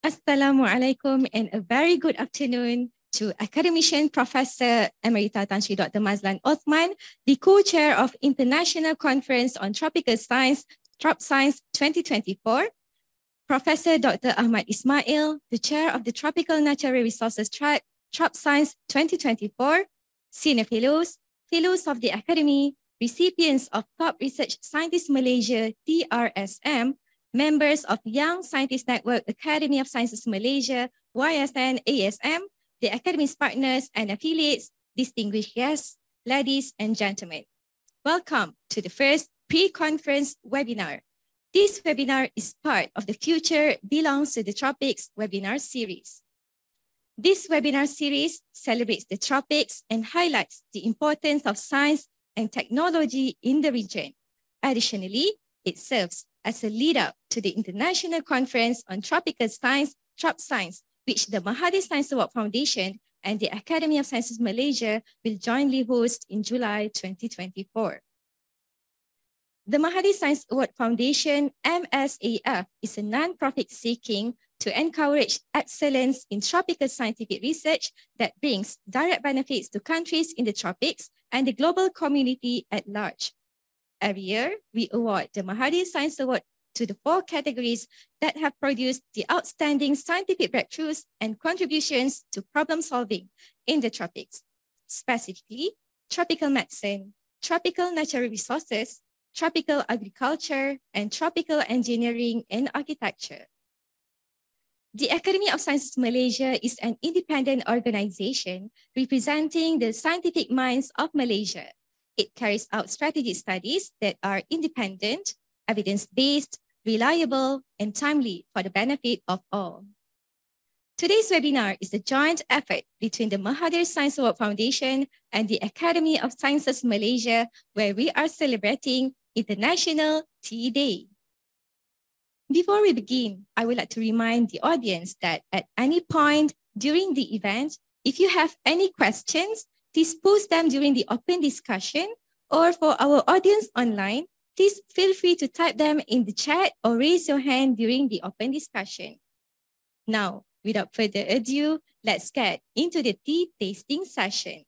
Assalamualaikum and a very good afternoon to Academician Professor Emerita Tan Sri Dr. Mazlan Othman, the co-chair of International Conference on Tropical Science, TropSc2024, Professor Dr. Ahmad Ismail, the chair of the Tropical Natural Resources Track, TropSc2024, senior fellows, fellows of the Academy, recipients of Top Research Scientist Malaysia, TRSM, members of Young Scientist Network, Academy of Sciences Malaysia, YSN-ASN, the Academy's partners and affiliates, distinguished guests, ladies and gentlemen. Welcome to the first pre-conference webinar. This webinar is part of the Future Belongs to the Tropics webinar series. This webinar series celebrates the tropics and highlights the importance of science and technology in the region. Additionally, it serves as a lead-up to the International Conference on Tropical Science, TropSc, which the Mahathir Science Award Foundation and the Academy of Sciences Malaysia will jointly host in July 2024. The Mahathir Science Award Foundation, MSAF, is a non-profit seeking to encourage excellence in tropical scientific research that brings direct benefits to countries in the tropics and the global community at large. Every year, we award the Mahathir Science Award to the 4 categories that have produced the outstanding scientific breakthroughs and contributions to problem solving in the tropics, specifically tropical medicine, tropical natural resources, tropical agriculture, and tropical engineering and architecture. The Academy of Sciences Malaysia is an independent organization representing the scientific minds of Malaysia. It carries out strategic studies that are independent, evidence-based, reliable, and timely for the benefit of all. Today's webinar is a joint effort between the Mahathir Science Award Foundation and the Academy of Sciences Malaysia, where we are celebrating International Tea Day. Before we begin, I would like to remind the audience that at any point during the event, if you have any questions, please post them during the open discussion, or for our audience online, please feel free to type them in the chat or raise your hand during the open discussion. Now, without further ado, let's get into the tea tasting session.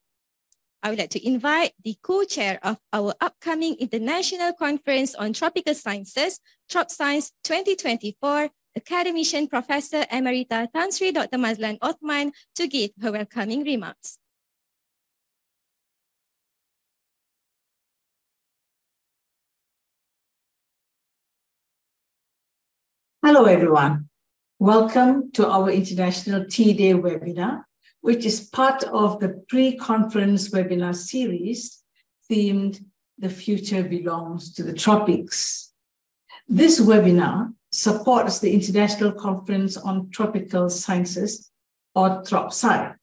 I would like to invite the co-chair of our upcoming International Conference on Tropical Sciences, TropSc2024, Academician Professor Emerita Tan Sri Dr. Mazlan Othman, to give her welcoming remarks. Hello, everyone. Welcome to our International Tea Day webinar, which is part of the pre-conference webinar series themed The Future Belongs to the Tropics. This webinar supports the International Conference on Tropical Sciences, or TropSc.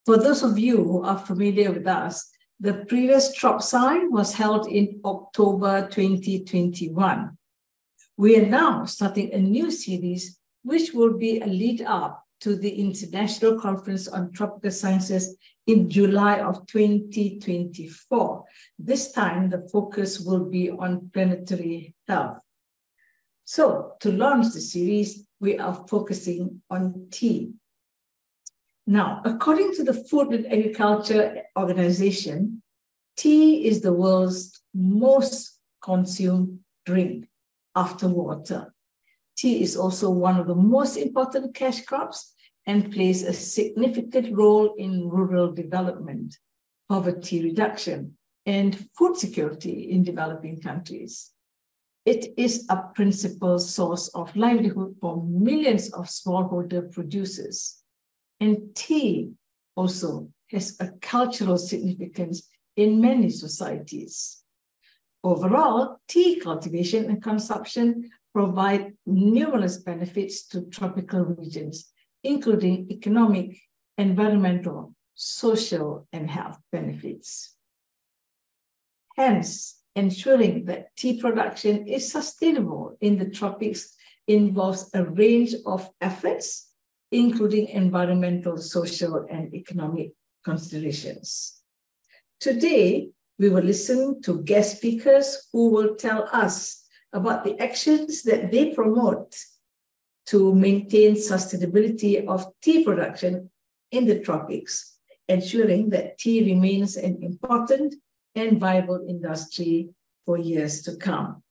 For those of you who are familiar with us, the previous TropSc was held in October 2021. We are now starting a new series, which will be a lead up to the International Conference on Tropical Sciences in July of 2024. This time, the focus will be on planetary health. So, to launch the series, we are focusing on tea. Now, according to the Food and Agriculture Organization, tea is the world's most consumed drink after water. Tea is also one of the most important cash crops and plays a significant role in rural development, poverty reduction, and food security in developing countries. It is a principal source of livelihood for millions of smallholder producers. And tea also has a cultural significance in many societies. Overall, tea cultivation and consumption provide numerous benefits to tropical regions, including economic, environmental, social, and health benefits. Hence, ensuring that tea production is sustainable in the tropics involves a range of efforts, including environmental, social, and economic considerations. Today, we will listen to guest speakers who will tell us about the actions that they promote to maintain sustainability of tea production in the tropics, ensuring that tea remains an important and viable industry for years to come.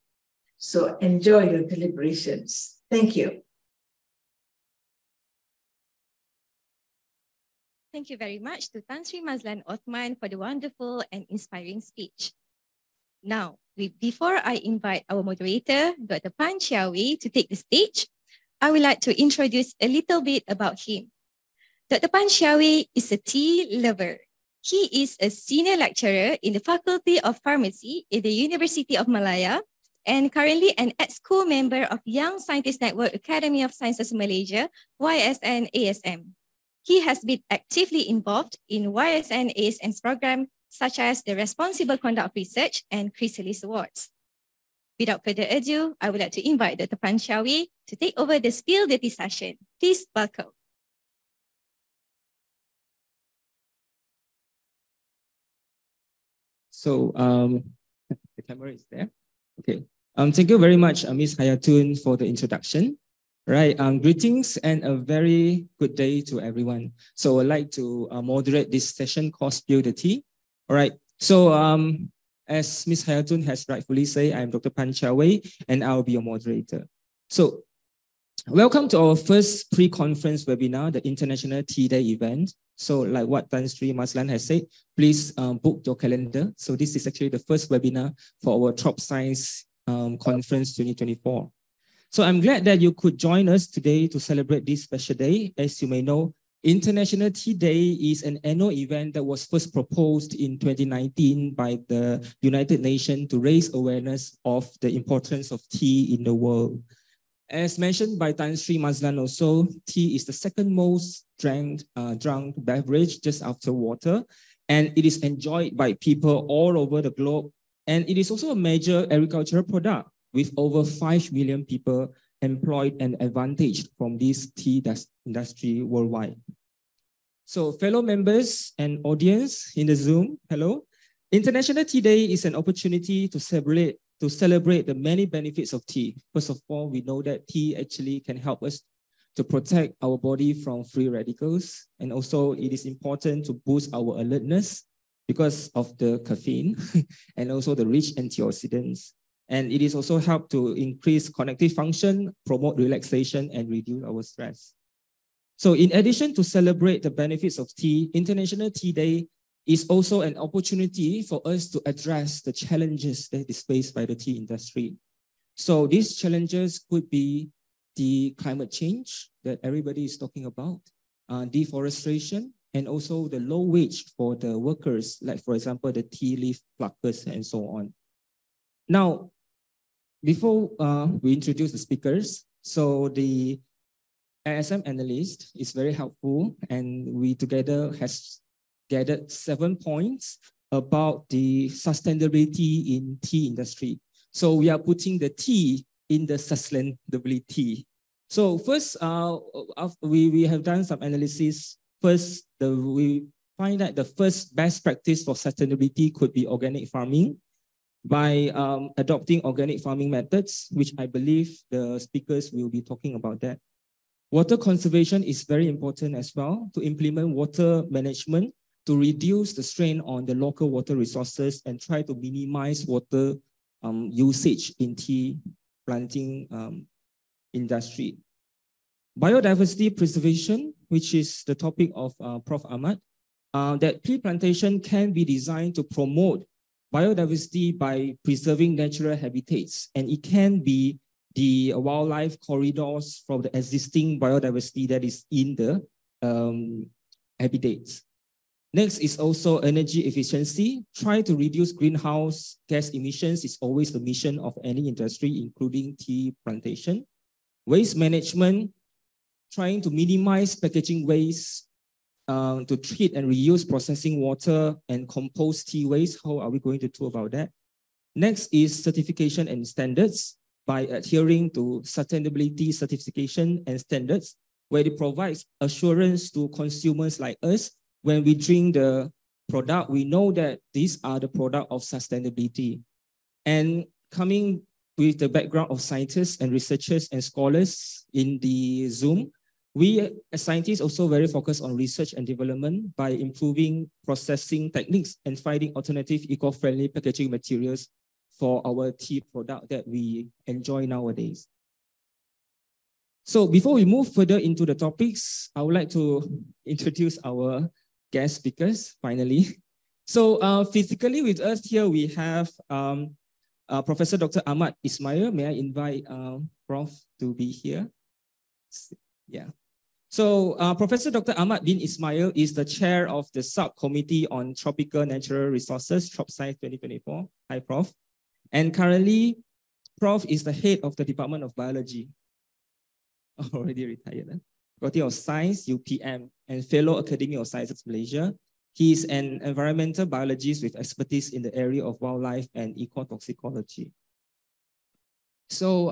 So enjoy your deliberations. Thank you. Thank you very much to Tan Sri Mazlan Othman for the wonderful and inspiring speech. Now, before I invite our moderator, Dr. Phan Chia Wei, to take the stage, I would like to introduce a little bit about him. Dr. Phan Chia Wei is a tea lover. He is a senior lecturer in the Faculty of Pharmacy at the University of Malaya and currently an Exco member of Young Scientist Network Academy of Sciences Malaysia, YSN-ASN. He has been actively involved in YSN-ASN's program, such as the Responsible Conduct of Research and Chrysalis Awards. Without further ado, I would like to invite Dr. Phan Chia Wei to take over the Spill the Tea session. Please welcome. So the camera is there. Okay. Thank you very much, Ms. Hayatun, for the introduction. Right. Greetings and a very good day to everyone. So I'd like to moderate this session called Spill the Tea. All right. So as Ms. Hayatun has rightfully said, I'm Dr. Phan Chia Wei, and I'll be your moderator. So welcome to our first pre-conference webinar, the International Tea Day event. So like what Tan Sri Mazlan has said, please book your calendar. So this is actually the first webinar for our TropSc Conference 2024. So I'm glad that you could join us today to celebrate this special day. As you may know, International Tea Day is an annual event that was first proposed in 2019 by the United Nations to raise awareness of the importance of tea in the world. As mentioned by Tan Sri Mazlan also, tea is the second most drunk beverage just after water, and it is enjoyed by people all over the globe. And it is also a major agricultural product with over 5 million people employed and advantaged from this tea industry worldwide. So fellow members and audience in the Zoom, hello. International Tea Day is an opportunity to celebrate the many benefits of tea. First of all, we know that tea actually can help us to protect our body from free radicals. And also it is important to boost our alertness because of the caffeine and also the rich antioxidants. And it is also help to increase cognitive function, promote relaxation, and reduce our stress. So in addition to celebrate the benefits of tea, International Tea Day is also an opportunity for us to address the challenges that is faced by the tea industry. So these challenges could be the climate change that everybody is talking about, deforestation, and also the low wage for the workers, like for example, the tea leaf pluckers and so on. Now, before we introduce the speakers, so the ASM analyst is very helpful, and we together has gathered 7 points about the sustainability in tea industry. So we are putting the tea in the sustainability. So first, we have done some analysis. First, we find that the first best practice for sustainability could be organic farming. By adopting organic farming methods, which I believe the speakers will be talking about that. Water conservation is very important as well, to implement water management to reduce the strain on the local water resources and try to minimize water usage in tea planting industry. Biodiversity preservation, which is the topic of Prof. Ahmad, that tea plantation can be designed to promote biodiversity by preserving natural habitats, and it can be the wildlife corridors from the existing biodiversity that is in the habitats. Next is also energy efficiency. Try to reduce greenhouse gas emissions is always the mission of any industry, including tea plantation. Waste management, trying to minimize packaging waste, to treat and reuse processing water and compost tea waste. How are we going to do about that? Next is certification and standards by adhering to sustainability certification and standards, where it provides assurance to consumers like us. When we drink the product, we know that these are the product of sustainability. And coming with the background of scientists and researchers and scholars in the Zoom. We as scientists also very focused on research and development by improving processing techniques and finding alternative eco-friendly packaging materials for our tea product that we enjoy nowadays. So before we move further into the topics, I would like to introduce our guest speakers finally. So physically with us here, we have Professor Dr. Ahmad Ismail. May I invite Prof to be here? Yeah. So Professor Dr. Ahmad bin Ismail is the chair of the subcommittee on tropical natural resources, TropSc2024. Hi, Prof. And currently, Prof is the head of the Department of Biology. Already retired. Faculty of Science, UPM, and fellow Academy of Sciences Malaysia. He is an environmental biologist with expertise in the area of wildlife and ecotoxicology. So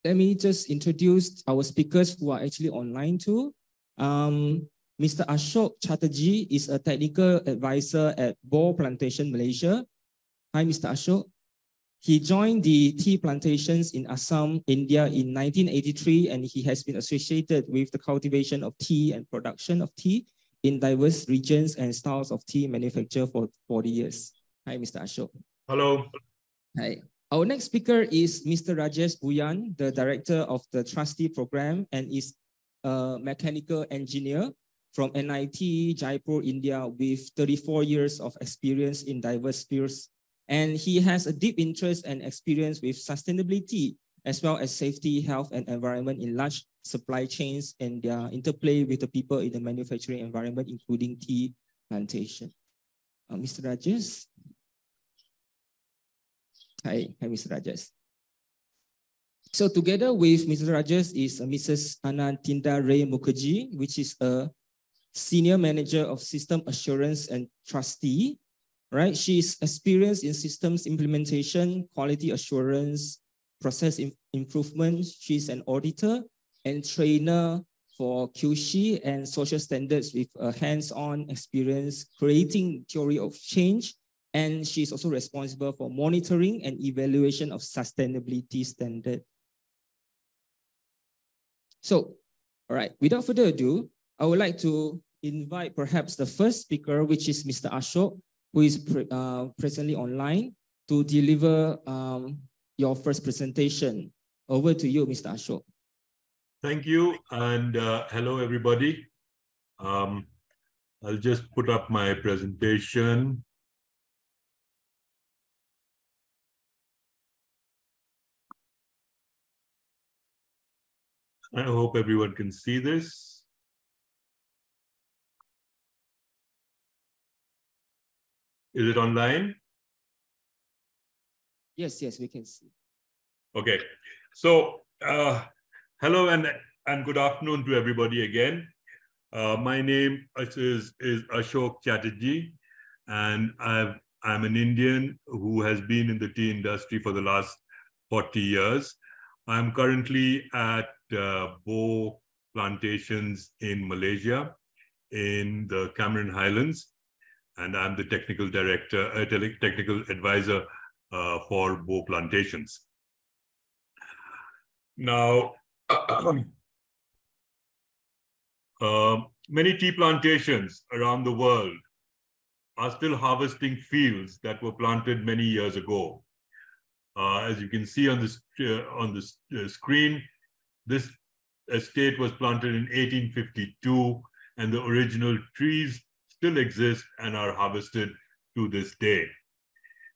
let me just introduce our speakers who are actually online too. Mr. Ashok Chatterjee is a technical advisor at BOH Plantation, Malaysia. Hi, Mr. Ashok. He joined the tea plantations in Assam, India in 1983, and he has been associated with the cultivation of tea and production of tea in diverse regions and styles of tea manufacture for 40 years. Hi, Mr. Ashok. Hello. Hi. Our next speaker is Mr. Rajesh Bhuyan, the director of the TRUSTEA program and is a mechanical engineer from NIT, Jaipur, India, with 34 years of experience in diverse fields. And he has a deep interest and experience with sustainability, as well as safety, health, and environment in large supply chains and their interplay with the people in the manufacturing environment, including tea plantation. Mr. Rajesh. Hi, Mr. Rajesh. So together with Mr. Rajesh is Mrs. Anandita Ray Mukherjee, which is a senior manager of system assurance and TRUSTEA. Right, she's experienced in systems implementation, quality assurance, process improvement. She's an auditor and trainer for QC and social standards with a hands-on experience creating theory of change. And she's also responsible for monitoring and evaluation of sustainability standard. So, all right, without further ado, I would like to invite perhaps the first speaker, which is Mr. Ashok, who is presently online, to deliver your first presentation. Over to you, Mr. Ashok. Thank you, and hello, everybody. I'll just put up my presentation. I hope everyone can see this. Is it online? Yes, we can see. Okay, so hello and good afternoon to everybody again. My name is Ashok Chatterjee, and I'm an Indian who has been in the tea industry for the last 40 years. I'm currently at BOH Plantations in Malaysia, in the Cameron Highlands, and I'm the technical director, technical advisor for BOH Plantations. Now, many tea plantations around the world are still harvesting fields that were planted many years ago. As you can see on the screen, this estate was planted in 1852, and the original trees still exist and are harvested to this day.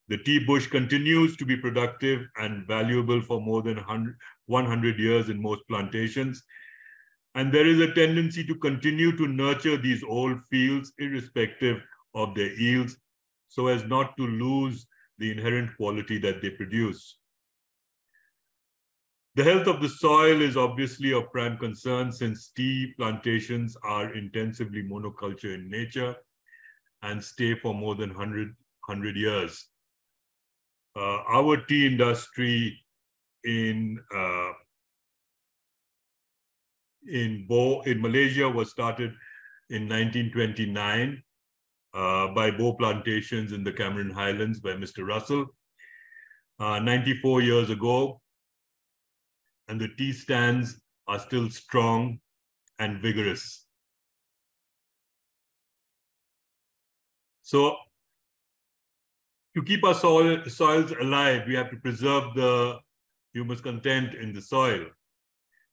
The tea bush continues to be productive and valuable for more than 100 years in most plantations. And there is a tendency to continue to nurture these old fields irrespective of their yields, so as not to lose the inherent quality that they produce. The health of the soil is obviously of prime concern, since tea plantations are intensively monoculture in nature and stay for more than 100 years. Our tea industry in Malaysia was started in 1929 by BOH Plantations in the Cameron Highlands by Mr. Russell. 94 years ago, and the tea stands are still strong and vigorous. So to keep our soils alive, we have to preserve the humus content in the soil.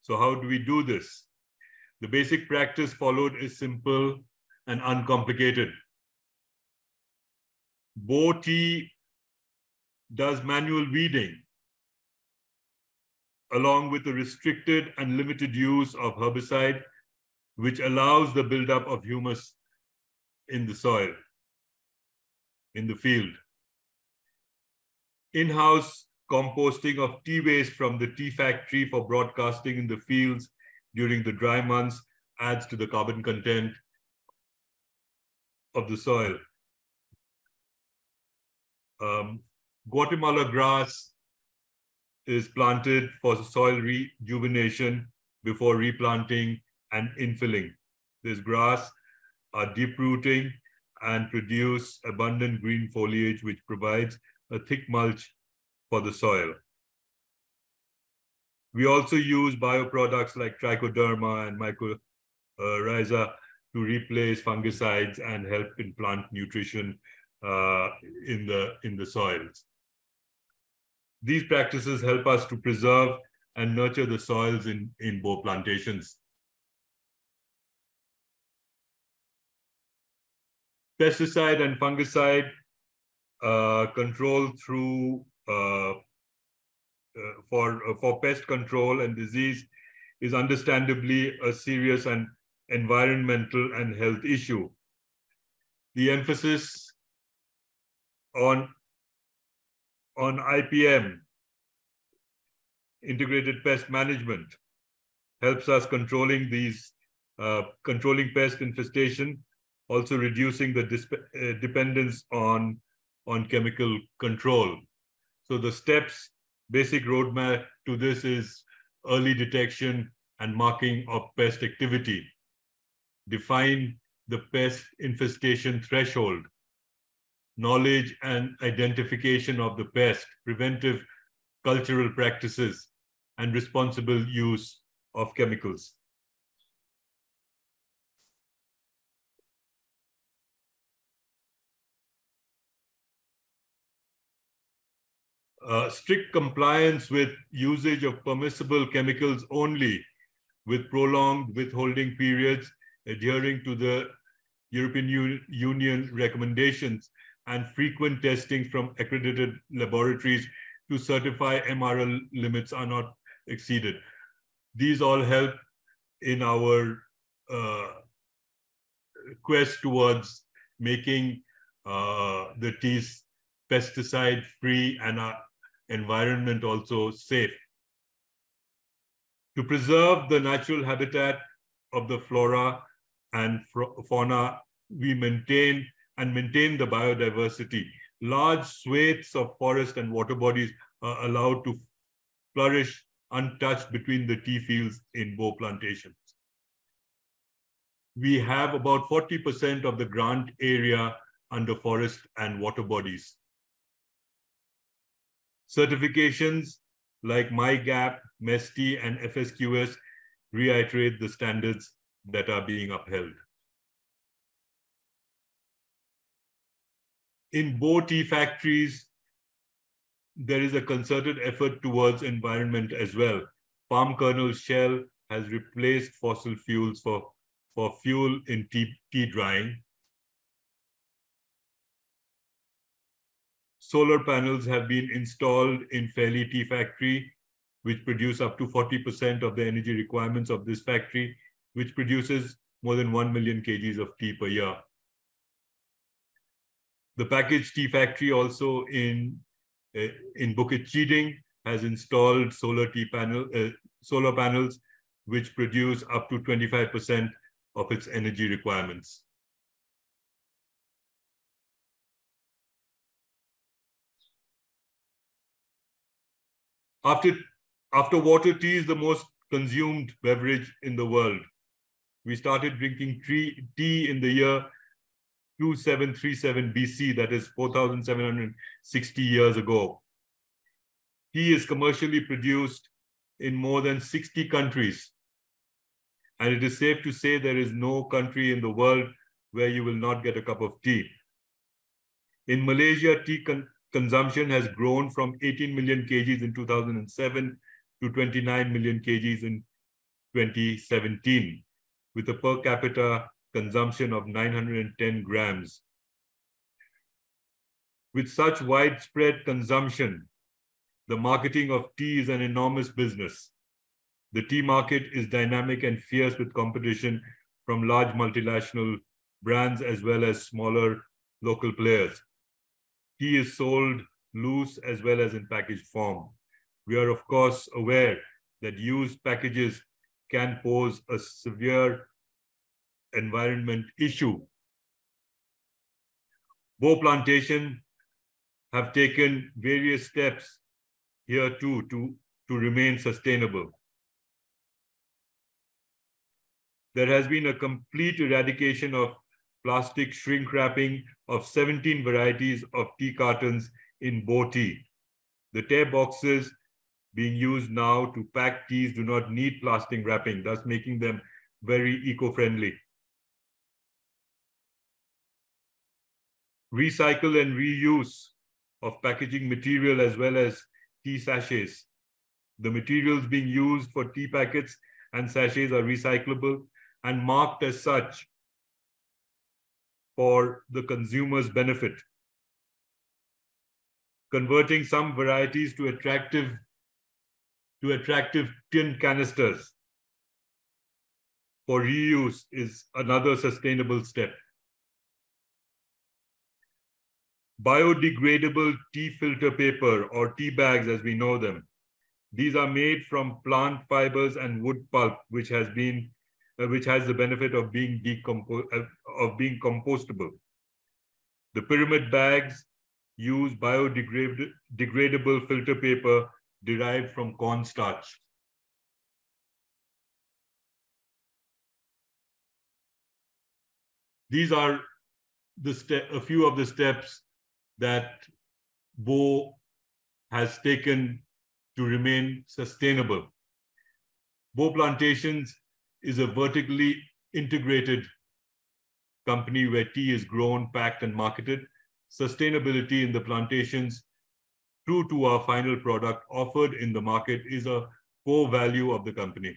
So how do we do this? The basic practice followed is simple and uncomplicated. BOH Tea does manual weeding along with the restricted and limited use of herbicide, which allows the buildup of humus in the soil, in the field. In-house composting of tea waste from the tea factory for broadcasting in the fields during the dry months adds to the carbon content of the soil. Guatemala grass is planted for soil rejuvenation before replanting and infilling. This grass are deep rooting and produce abundant green foliage, which provides a thick mulch for the soil. We also use bioproducts like trichoderma and mycorrhiza to replace fungicides and help in plant nutrition in the soils. These practices help us to preserve and nurture the soils in BOH plantations. Pesticide and fungicide control through for pest control and disease is understandably a serious and environmental and health issue. The emphasis on IPM, integrated pest management, helps us controlling pest infestation, also reducing the dependence on chemical control. So the steps, basic roadmap to this is early detection and marking of pest activity. Define the pest infestation threshold, knowledge and identification of the pest, preventive cultural practices, and responsible use of chemicals. Strict compliance with usage of permissible chemicals only, with prolonged withholding periods, adhering to the European Union recommendations, and frequent testing from accredited laboratories to certify MRL limits are not exceeded. These all help in our quest towards making the teas pesticide-free and our environment also safe. To preserve the natural habitat of the flora and fauna, we maintain the biodiversity. Large swathes of forest and water bodies are allowed to flourish untouched between the tea fields in BOH plantations. We have about 40% of the grant area under forest and water bodies. Certifications like MyGap, MESTI, and FSQS reiterate the standards that are being upheld. In BOH tea factories, there is a concerted effort towards environment as well. Palm kernel shell has replaced fossil fuels for fuel in tea drying. Solar panels have been installed in Fairley Tea Factory, which produce up to 40% of the energy requirements of this factory, which produces more than 1 million kgs of tea per year. The packaged tea factory also in Bukit Chiding has installed solar panels, which produce up to 25% of its energy requirements. After water, tea is the most consumed beverage in the world. We started drinking tea in the year 2737 BC, that is 4,760 years ago. Tea is commercially produced in more than 60 countries. And it is safe to say there is no country in the world where you will not get a cup of tea. In Malaysia, tea consumption has grown from 18 million kgs in 2007 to 29 million kgs in 2017, with a per capita consumption of 910 grams. With such widespread consumption, the marketing of tea is an enormous business. The tea market is dynamic and fierce with competition from large multinational brands as well as smaller local players. Tea is sold loose as well as in packaged form. We are, of course, aware that used packages can pose a severe environment issue. Bo Plantation have taken various steps here too to remain sustainable. There has been a complete eradication of plastic shrink wrapping of 17 varieties of tea cartons in Bo tea. The tear boxes being used now to pack teas do not need plastic wrapping, thus making them very eco-friendly. Recycle and reuse of packaging material as well as tea sachets. The materials being used for tea packets and sachets are recyclable and marked as such for the consumer's benefit. Converting some varieties to attractive tin canisters for reuse is another sustainable step. Biodegradable tea filter paper or tea bags as we know them. These are made from plant fibers and wood pulp, which has the benefit of being compostable. The pyramid bags use biodegradable filter paper derived from cornstarch. These are a few of the steps that Bo has taken to remain sustainable. Bo Plantations is a vertically integrated company where tea is grown, packed, and marketed. Sustainability in the plantations, true to our final product offered in the market, is a core value of the company.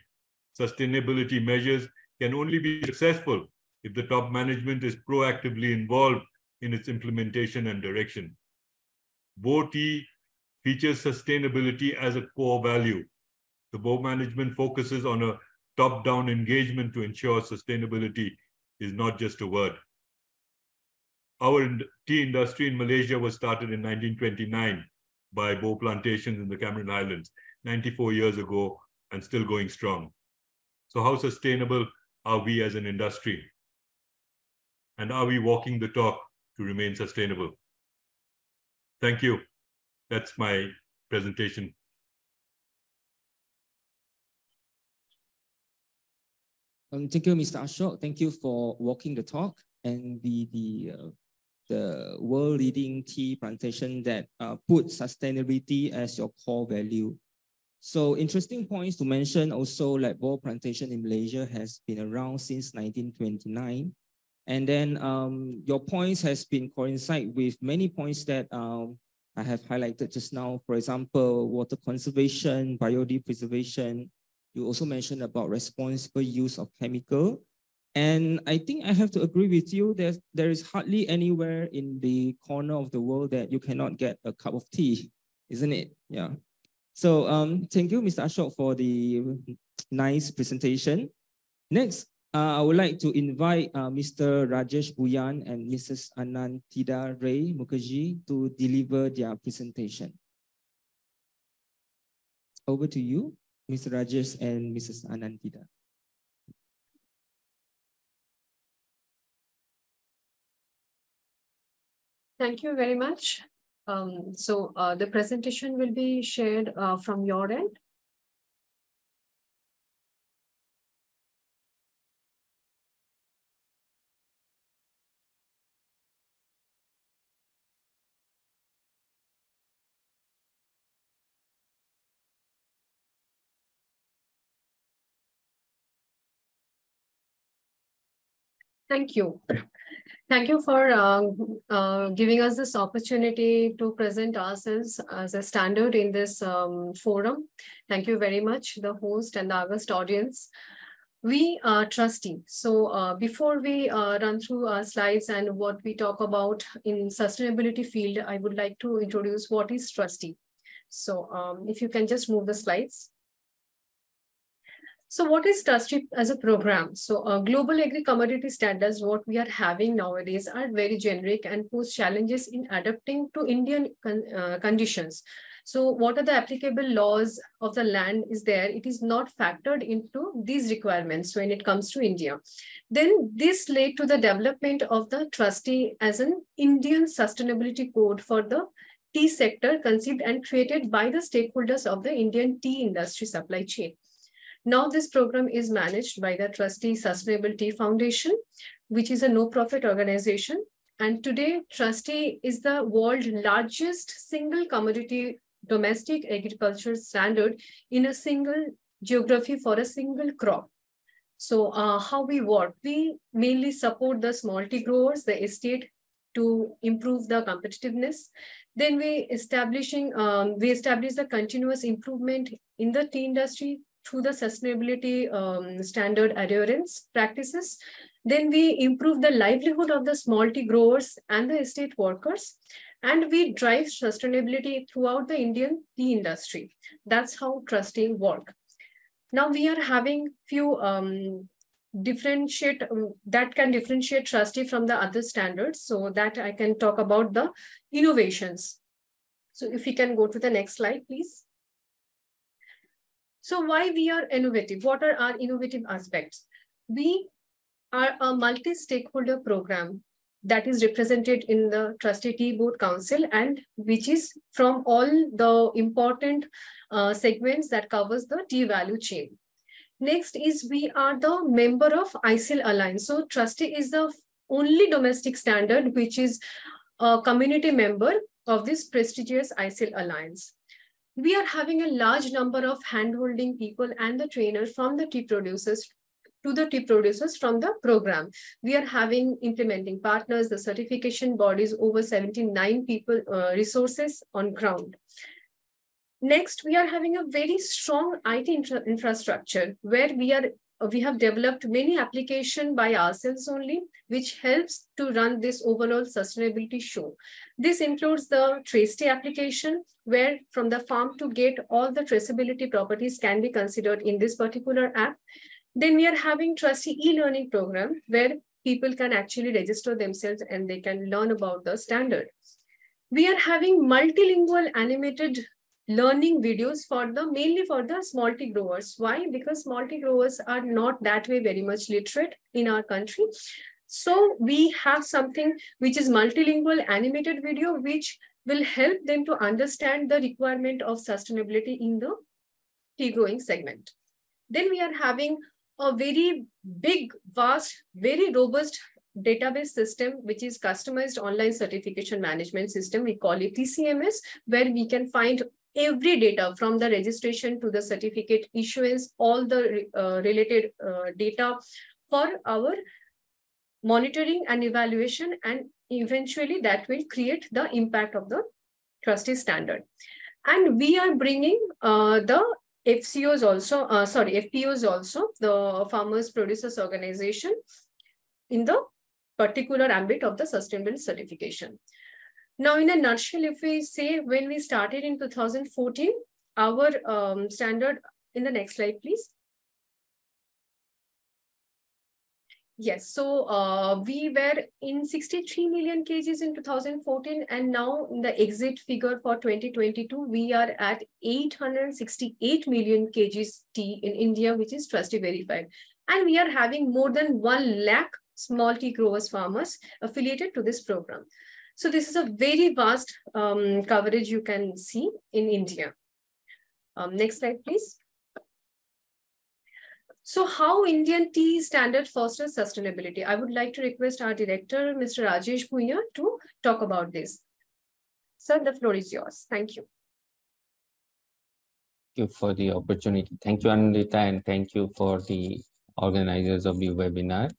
Sustainability measures can only be successful if the top management is proactively involved in its implementation and direction. Bo tea features sustainability as a core value. The Bo management focuses on a top-down engagement to ensure sustainability is not just a word. Our tea industry in Malaysia was started in 1929 by Bo Plantations in the Cameron Highlands, 94 years ago, and still going strong. So how sustainable are we as an industry? And are we walking the talk to remain sustainable? Thank you. That's my presentation. Thank you, Mr. Ashok. Thank you for walking the talk and the world-leading tea plantation that put sustainability as your core value. So interesting points to mention also, like Bo Plantation in Malaysia has been around since 1929. And then your points has been coincide with many points that I have highlighted just now. For example, water conservation, biodiversity. You also mentioned about responsible use of chemical. And I think I have to agree with you that there is hardly anywhere in the corner of the world that you cannot get a cup of tea, isn't it? Yeah. So thank you, Mr. Ashok, for the nice presentation. Next, I would like to invite Mr. Rajesh Bhuyan and Mrs. Anandita Ray Mukherjee to deliver their presentation. Over to you, Mr. Rajesh and Mrs. Anandita. Thank you very much. The presentation will be shared from your end. Thank you. Thank you for giving us this opportunity to present ourselves as a standard in this forum. Thank you very much, the host and the August audience. We are TRUSTEA. So before we run through our slides and what we talk about in sustainability field, I would like to introduce what is TRUSTEA. So if you can just move the slides. So what is TRUSTEA as a program? So global agri-commodity standards, what we are having nowadays are very generic and pose challenges in adapting to Indian conditions. So what are the applicable laws of the land is there? It is not factored into these requirements when it comes to India. Then this led to the development of the TRUSTEA as an Indian sustainability code for the tea sector, conceived and created by the stakeholders of the Indian tea industry supply chain. Now this program is managed by the TRUSTEA Sustainable Tea Foundation, which is a no-profit organization. And today, TRUSTEA is the world's largest single commodity domestic agriculture standard in a single geography for a single crop. So how we work? We mainly support the small tea growers, the estate, to improve the competitiveness. Then we establish the continuous improvement in the tea industry through the sustainability standard adherence practices. Then we improve the livelihood of the small tea growers and the estate workers. And we drive sustainability throughout the Indian tea industry. That's how TRUSTEA work. Now we are having few that can differentiate TRUSTEA from the other standards, so that I can talk about the innovations. So if we can go to the next slide, please. So why we are innovative? What are our innovative aspects? We are a multi-stakeholder program that is represented in the TRUSTEA Tea Board Council, and which is from all the important segments that covers the tea value chain. Next is we are the member of ISIL Alliance. So TRUSTEA is the only domestic standard which is a community member of this prestigious ISIL Alliance. We are having a large number of hand-holding people and the trainers from the tea producers to the tea producers from the program. We are having implementing partners, the certification bodies, over 79 people, resources on ground. Next, we are having a very strong IT infrastructure where we have developed many applications by ourselves only, which helps to run this overall sustainability show. This includes the TRUSTEA application, where from the farm to gate, all the traceability properties can be considered in this particular app. Then we are having TRUSTEA e-learning program, where people can actually register themselves and they can learn about the standard. We are having multilingual animated learning videos mainly for the small tea growers. Why? Because small tea growers are not that way very much literate in our country. So we have something which is multilingual animated video, which will help them to understand the requirement of sustainability in the tea growing segment. Then we are having a very big, vast, very robust database system, which is customized online certification management system. We call it TCMS, where we can find every data from the registration to the certificate issuance, all the related data for our monitoring and evaluation, and eventually that will create the impact of the TRUSTEA standard. And we are bringing the FCOs also, FPOs also, the Farmers Producers Organization, in the particular ambit of the sustainability certification. Now, in a nutshell, if we say when we started in 2014, our standard, in the next slide, please. Yes, so we were in 63 million kgs in 2014, and now in the exit figure for 2022, we are at 868 million kgs tea in India, which is TRUSTEA verified. And we are having more than 1 lakh small tea growers farmers affiliated to this program. So this is a very vast coverage you can see in India. Next slide, please. So how Indian tea standard fosters sustainability? I would like to request our director, Mr. Rajesh Bhuyan, to talk about this. Sir, the floor is yours. Thank you. Thank you for the opportunity. Thank you, Anandita, and thank you for the organizers of the webinar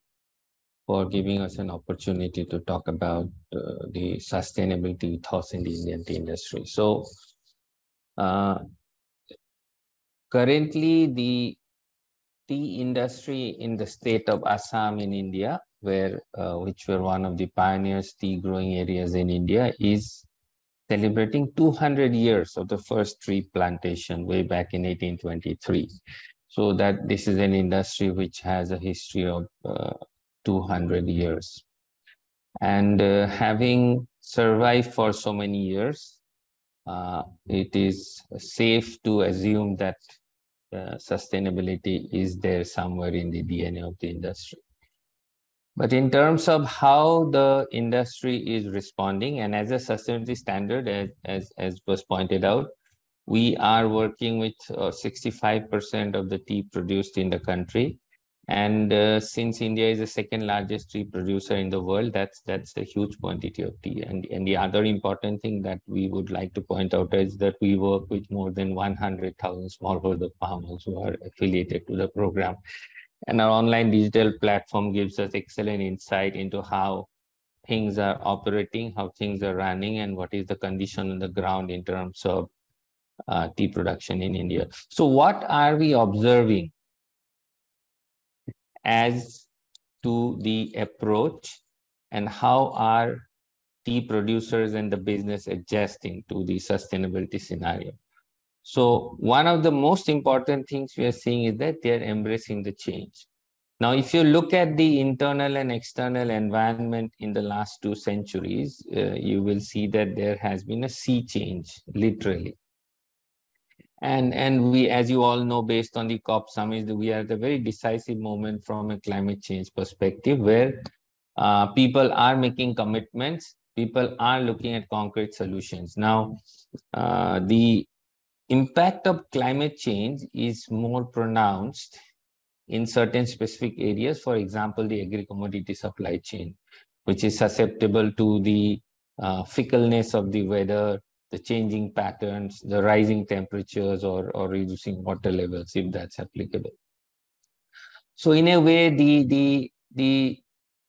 for giving us an opportunity to talk about the sustainability ethos in the Indian tea industry. So currently the tea industry in the state of Assam in India, which were one of the pioneers tea growing areas in India, is celebrating 200 years of the first tree plantation way back in 1823. So that this is an industry which has a history of 200 years. And having survived for so many years, it is safe to assume that sustainability is there somewhere in the DNA of the industry. But in terms of how the industry is responding, and as a sustainability standard, as was pointed out, we are working with 65% of the tea produced in the country. And since India is the second largest tea producer in the world, that's a huge quantity of tea. And the other important thing that we would like to point out is that we work with more than 100,000 smallholder farmers who are affiliated to the program. And our online digital platform gives us excellent insight into how things are operating, how things are running, and what is the condition on the ground in terms of tea production in India. So what are we observing as to the approach, and how are tea producers and the business adjusting to the sustainability scenario? So one of the most important things we are seeing is that they are embracing the change. Now, if you look at the internal and external environment in the last 2 centuries, you will see that there has been a sea change, literally. And we, as you all know, based on the COP summit, we are at a very decisive moment from a climate change perspective, where people are making commitments, people are looking at concrete solutions. Now, the impact of climate change is more pronounced in certain specific areas. For example, the agri-commodity supply chain, which is susceptible to the fickleness of the weather, the changing patterns, the rising temperatures, or reducing water levels, if that's applicable. So in a way, the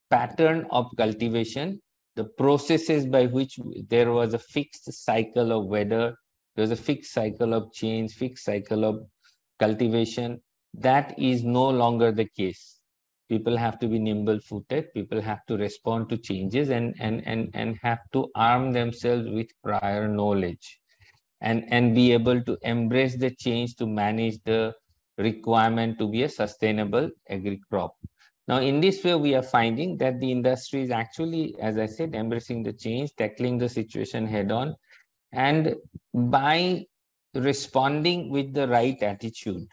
pattern of cultivation, the processes by which there was a fixed cycle of weather, there was a fixed cycle of change, fixed cycle of cultivation, that is no longer the case. People have to be nimble-footed, people have to respond to changes and have to arm themselves with prior knowledge and be able to embrace the change to manage the requirement to be a sustainable agri-crop. Now, in this way, we are finding that the industry is actually, as I said, embracing the change, tackling the situation head-on, and by responding with the right attitude,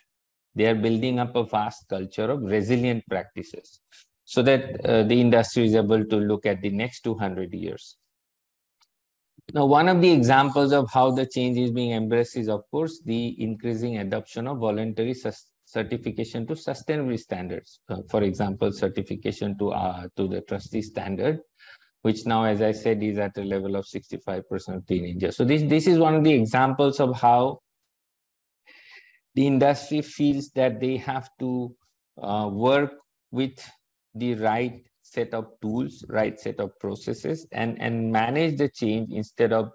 they are building up a vast culture of resilient practices so that the industry is able to look at the next 200 years. Now, one of the examples of how the change is being embraced is, of course, the increasing adoption of voluntary certification to sustainability standards. For example, certification to the TRUSTEA standard, which now, as I said, is at a level of 65% in India. So this is one of the examples of how the industry feels that they have to work with the right set of tools, right set of processes, and manage the change instead of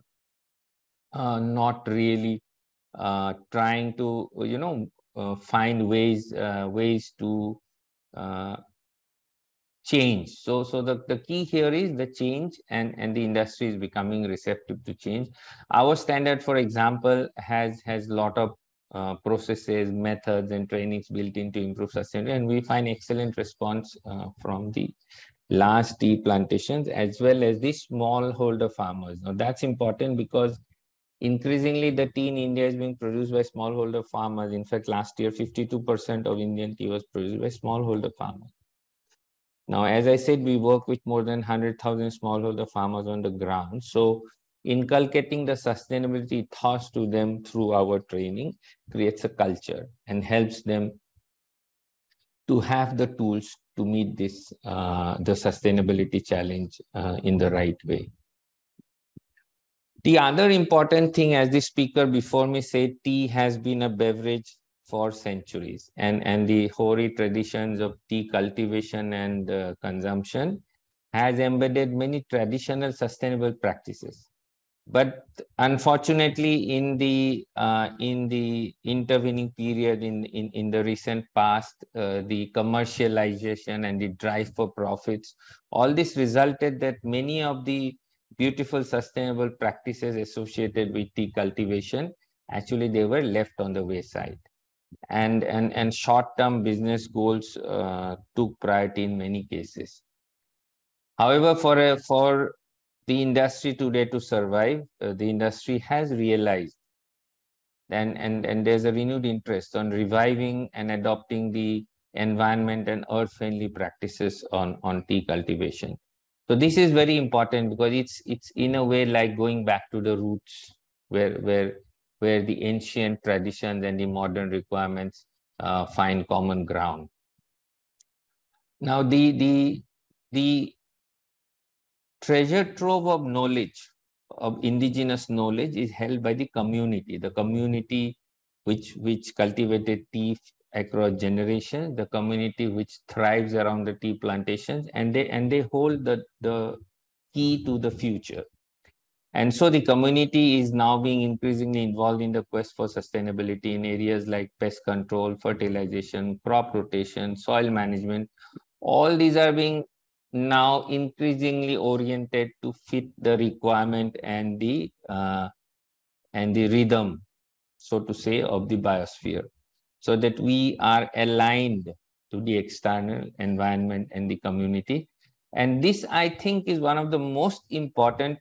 not really trying to, find ways to change. So the key here is the change, and the industry is becoming receptive to change. Our standard, for example, has a lot of processes, methods, and trainings built in to improve sustainability, and we find excellent response from the large tea plantations as well as the smallholder farmers. Now, that's important because increasingly the tea in India is being produced by smallholder farmers. In fact, last year, 52% of Indian tea was produced by smallholder farmers. Now, as I said, we work with more than 100,000 smallholder farmers on the ground. So inculcating the sustainability thoughts to them through our training creates a culture and helps them to have the tools to meet this the sustainability challenge in the right way. The other important thing, as the speaker before me said, tea has been a beverage for centuries, and the hoary traditions of tea cultivation and consumption has embedded many traditional sustainable practices. But unfortunately, in the intervening period in the recent past, the commercialization and the drive for profits, all this resulted that many of the beautiful sustainable practices associated with tea cultivation, actually they were left on the wayside. And short-term business goals took priority in many cases. However, for the industry today to survive, the industry has realized and there's a renewed interest on reviving and adopting the environment and earth-friendly practices on tea cultivation. So this is very important because it's in a way like going back to the roots where the ancient traditions and the modern requirements find common ground. Now the treasure trove of knowledge, of indigenous knowledge, is held by the community which cultivated tea across generations, the community which thrives around the tea plantations, and they hold the key to the future. And so the community is now being increasingly involved in the quest for sustainability in areas like pest control, fertilization, crop rotation, soil management. All these are being now increasingly oriented to fit the requirement and the rhythm, so to say, of the biosphere, so that we are aligned to the external environment and the community. And this, I think, is one of the most important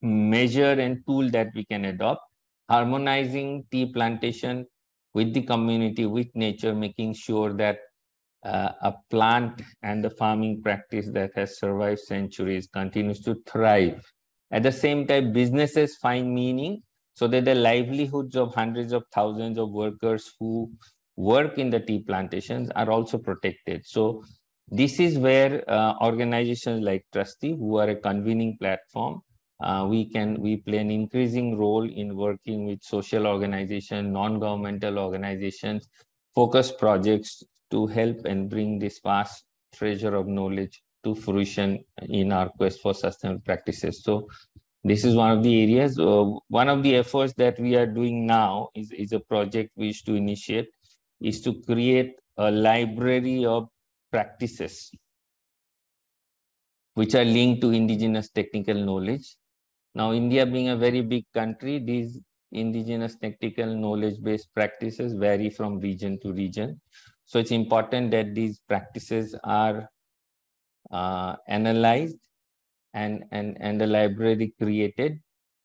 measure and tool that we can adopt, harmonizing tea plantation with the community, with nature, making sure that a plant and the farming practice that has survived centuries continues to thrive. At the same time, businesses find meaning so that the livelihoods of hundreds of thousands of workers who work in the tea plantations are also protected. So this is where organizations like TRUSTEA, who are a convening platform, we play an increasing role in working with social organizations, non-governmental organizations, focused projects to help and bring this vast treasure of knowledge to fruition in our quest for sustainable practices. So this is one of the areas. One of the efforts that we are doing now is a project we wish to initiate, is to create a library of practices which are linked to indigenous technical knowledge. Now, India being a very big country, these indigenous technical knowledge-based practices vary from region to region. So it's important that these practices are analyzed and a library created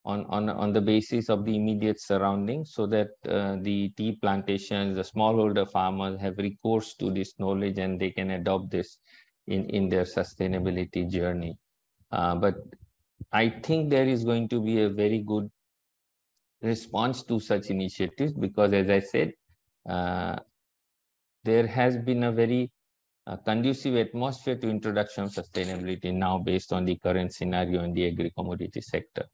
on the basis of the immediate surroundings, so that the tea plantations, the smallholder farmers have recourse to this knowledge and they can adopt this in their sustainability journey. But I think there is going to be a very good response to such initiatives because, as I said, there has been a very conducive atmosphere to introduction of sustainability now based on the current scenario in the agri-commodity sector.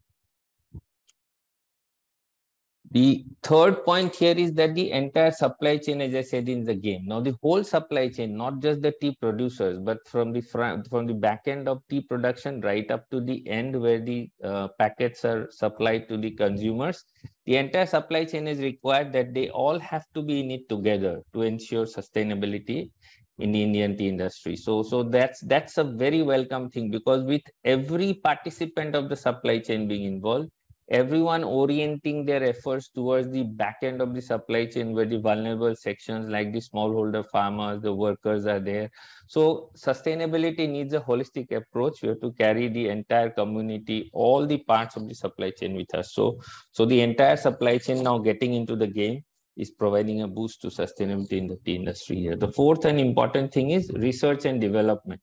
The third point here is that the entire supply chain, as I said, in the game. Now, the whole supply chain, not just the tea producers, but from the back end of tea production right up to the end where the packets are supplied to the consumers, the entire supply chain is required that they all have to be in it together to ensure sustainability in the Indian tea industry. So that's a very welcome thing, because with every participant of the supply chain being involved, everyone orienting their efforts towards the back end of the supply chain where the vulnerable sections like the smallholder farmers, the workers are there. So sustainability needs a holistic approach. We have to carry the entire community, all the parts of the supply chain with us. So the entire supply chain now getting into the game is providing a boost to sustainability in the tea industry here. The fourth and important thing is research and development.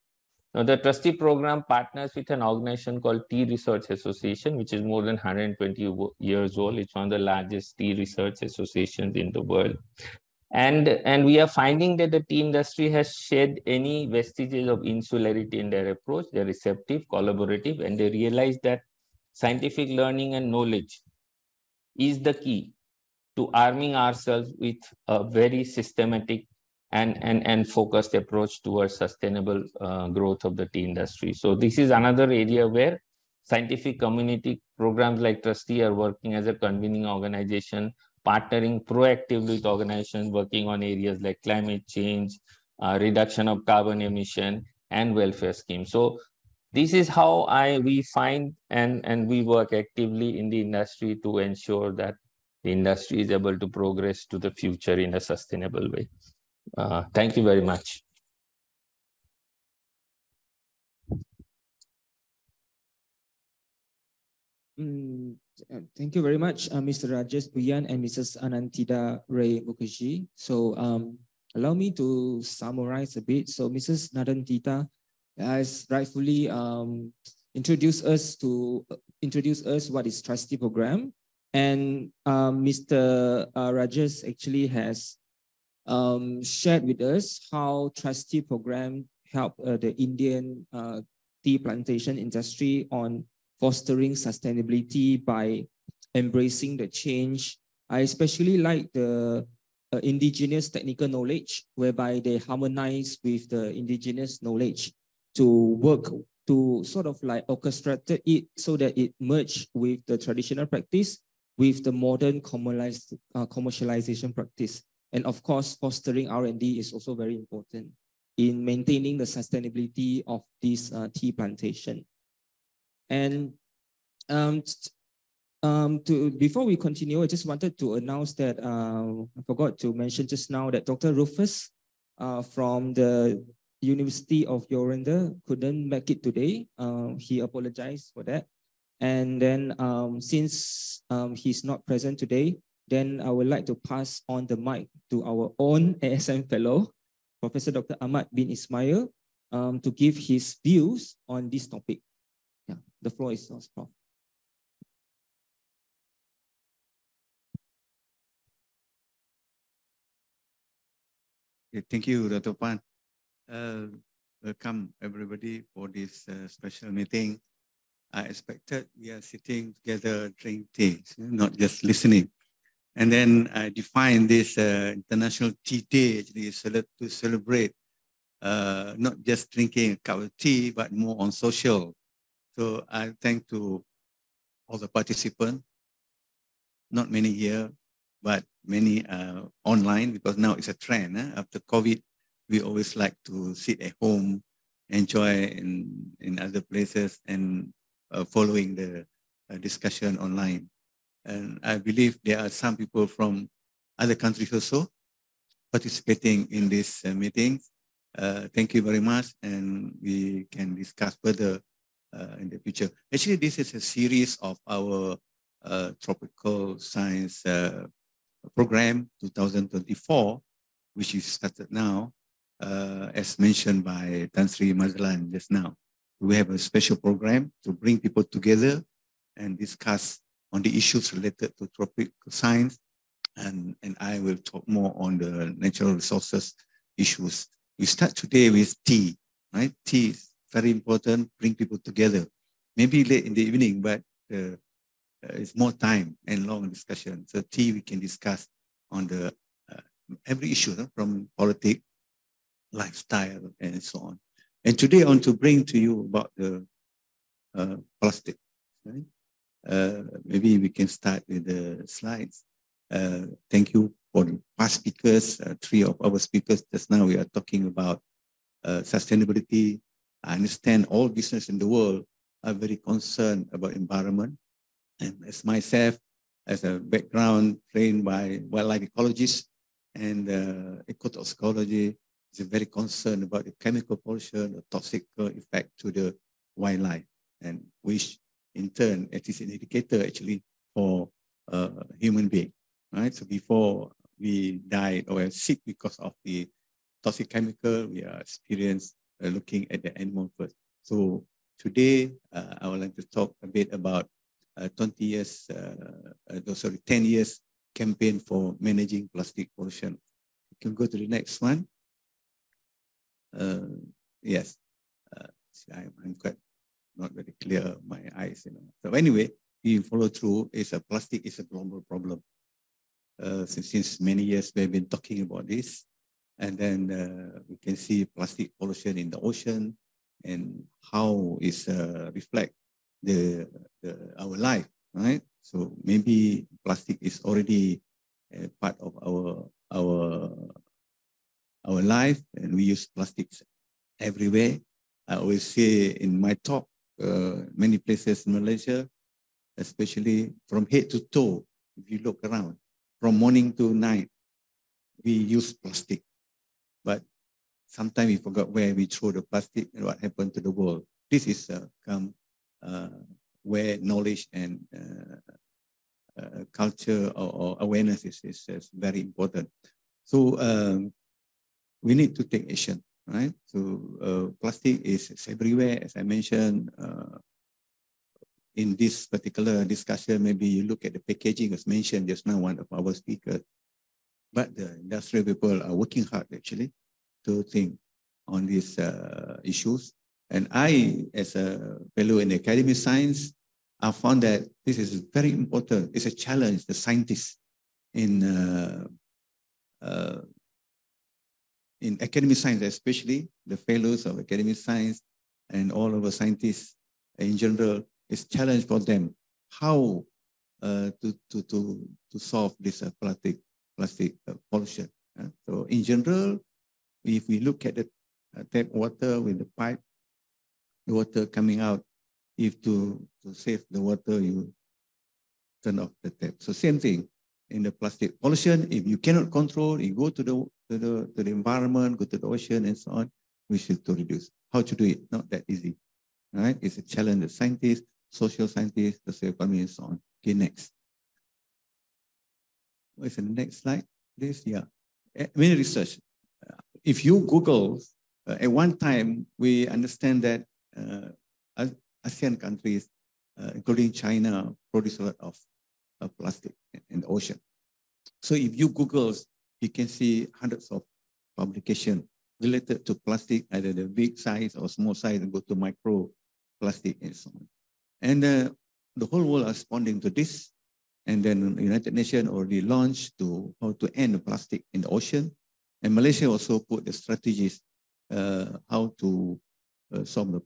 Now, the TRUSTEA program partners with an organization called Tea Research Association, which is more than 120 years old. It's one of the largest tea research associations in the world. And we are finding that the tea industry has shed any vestiges of insularity in their approach. They're receptive, collaborative, and they realize that scientific learning and knowledge is the key to arming ourselves with a very systematic and focused approach towards sustainable growth of the tea industry. So this is another area where scientific community programs like TRUSTEA are working as a convening organization, partnering proactively with organizations working on areas like climate change, reduction of carbon emission, and welfare schemes. So this is how we find and we work actively in the industry to ensure that the industry is able to progress to the future in a sustainable way. Thank you very much. Thank you very much, Mr. Rajesh Bhuyan and Mrs. Anandita Ray Mukherjee. So allow me to summarize a bit. So Mrs. Anandita has rightfully introduced us what is TRUSTEA program, and Mr. Rajesh actually has shared with us how TRUSTEA program help the Indian tea plantation industry on fostering sustainability by embracing the change. I especially like the indigenous technical knowledge, whereby they harmonize with the indigenous knowledge to work to sort of like orchestrate it so that it merge with the traditional practice with the modern commercialization practice. And of course, fostering R&D is also very important in maintaining I of this tea plantation. And before we continue, I just wanted to announce that I forgot to mention just now that Dr. Rufus from the University of Yoranda couldn't make it today. He apologized for that. And then since he's not present today, then I would like to pass on the mic to our own ASN fellow, Professor Dr. Ahmad bin Ismail, to give his views on this topic. Yeah, the floor is yours, Prof. Okay, thank you, Dr. Phan. Welcome everybody for this special meeting. I expected we are sitting together drinking tea, not just listening. And then I define this International Tea Day actually to celebrate not just drinking a cup of tea, but more on social. So I thank to all the participants, not many here, but many online, because now it's a trend. After COVID, we always like to sit at home, enjoy in other places, and following the discussion online. And I believe there are some people from other countries also participating in this meeting. Thank you very much, and we can discuss further in the future. Actually, this is a series of our tropical science program 2024, which is started now, as mentioned by Tan Sri Mazlan just now. We have a special program to bring people together and discuss on the issues related to tropical science, and I will talk more on the natural resources issues. We start today with tea, right? Tea is very important, bring people together. Maybe late in the evening, but it's more time and long discussion. So tea we can discuss on the every issue, from politics, lifestyle, and so on. And today I want to bring to you about the plastic. Right? Maybe we can start with the slides. Thank you for the past speakers. Three of our speakers just now, we are talking about sustainability. I understand all business in the world are very concerned about environment. And as myself, as a background trained by wildlife ecologist and ecotoxicology, is very concerned about the chemical pollution, the toxic effect to the wildlife, and which in turn it is an indicator actually for human being, right? So before we die or are sick because of the toxic chemical, we are experienced looking at the animal first. So today I would like to talk a bit about 10 years campaign for managing plastic pollution. You can go to the next one. Yes, I'm quite not very clear, my eyes, So anyway, we follow through. Plastic is a global problem. since many years we've been talking about this. And then we can see plastic pollution in the ocean and how it's reflect our life, right? So maybe plastic is already part of our life, and we use plastics everywhere. I always say in my talk, many places in Malaysia, especially from head to toe, if you look around, from morning to night, we use plastic. But sometimes we forgot where we throw the plastic and what happened to the world. This is where knowledge and culture or awareness is very important. So we need to take action, right? So plastic is everywhere, as I mentioned. In this particular discussion, maybe you look at the packaging as mentioned just now, one of our speakers. But the industrial people are working hard actually to think on these issues. And I, as a fellow in the Academy of Science, I found that this is very important. It's a challenge. The scientists in Academy of Science, especially the fellows of Academy of Science and all of the scientists in general, it's a challenge for them how to solve this plastic pollution. So in general, if we look at the tap water with the pipe, the water coming out, if to save the water, you turn off the tap. So same thing in the plastic pollution. If you cannot control, you go to the environment, go to the ocean and so on, we should to reduce. How to do it? Not that easy, right? It's a challenge. The scientists, social scientists, the economy and so on. Okay, next. What is the next slide? This, yeah. Many research. If you Google, at one time, we understand that ASEAN countries, including China, produce a lot of plastic in the ocean. So if you Google, you can see hundreds of publications related to plastic, either the big size or small size, and go to micro plastic and so on. And the whole world is responding to this. And then the United Nations already launched to how to end the plastic in the ocean. And Malaysia also put the strategies how to solve the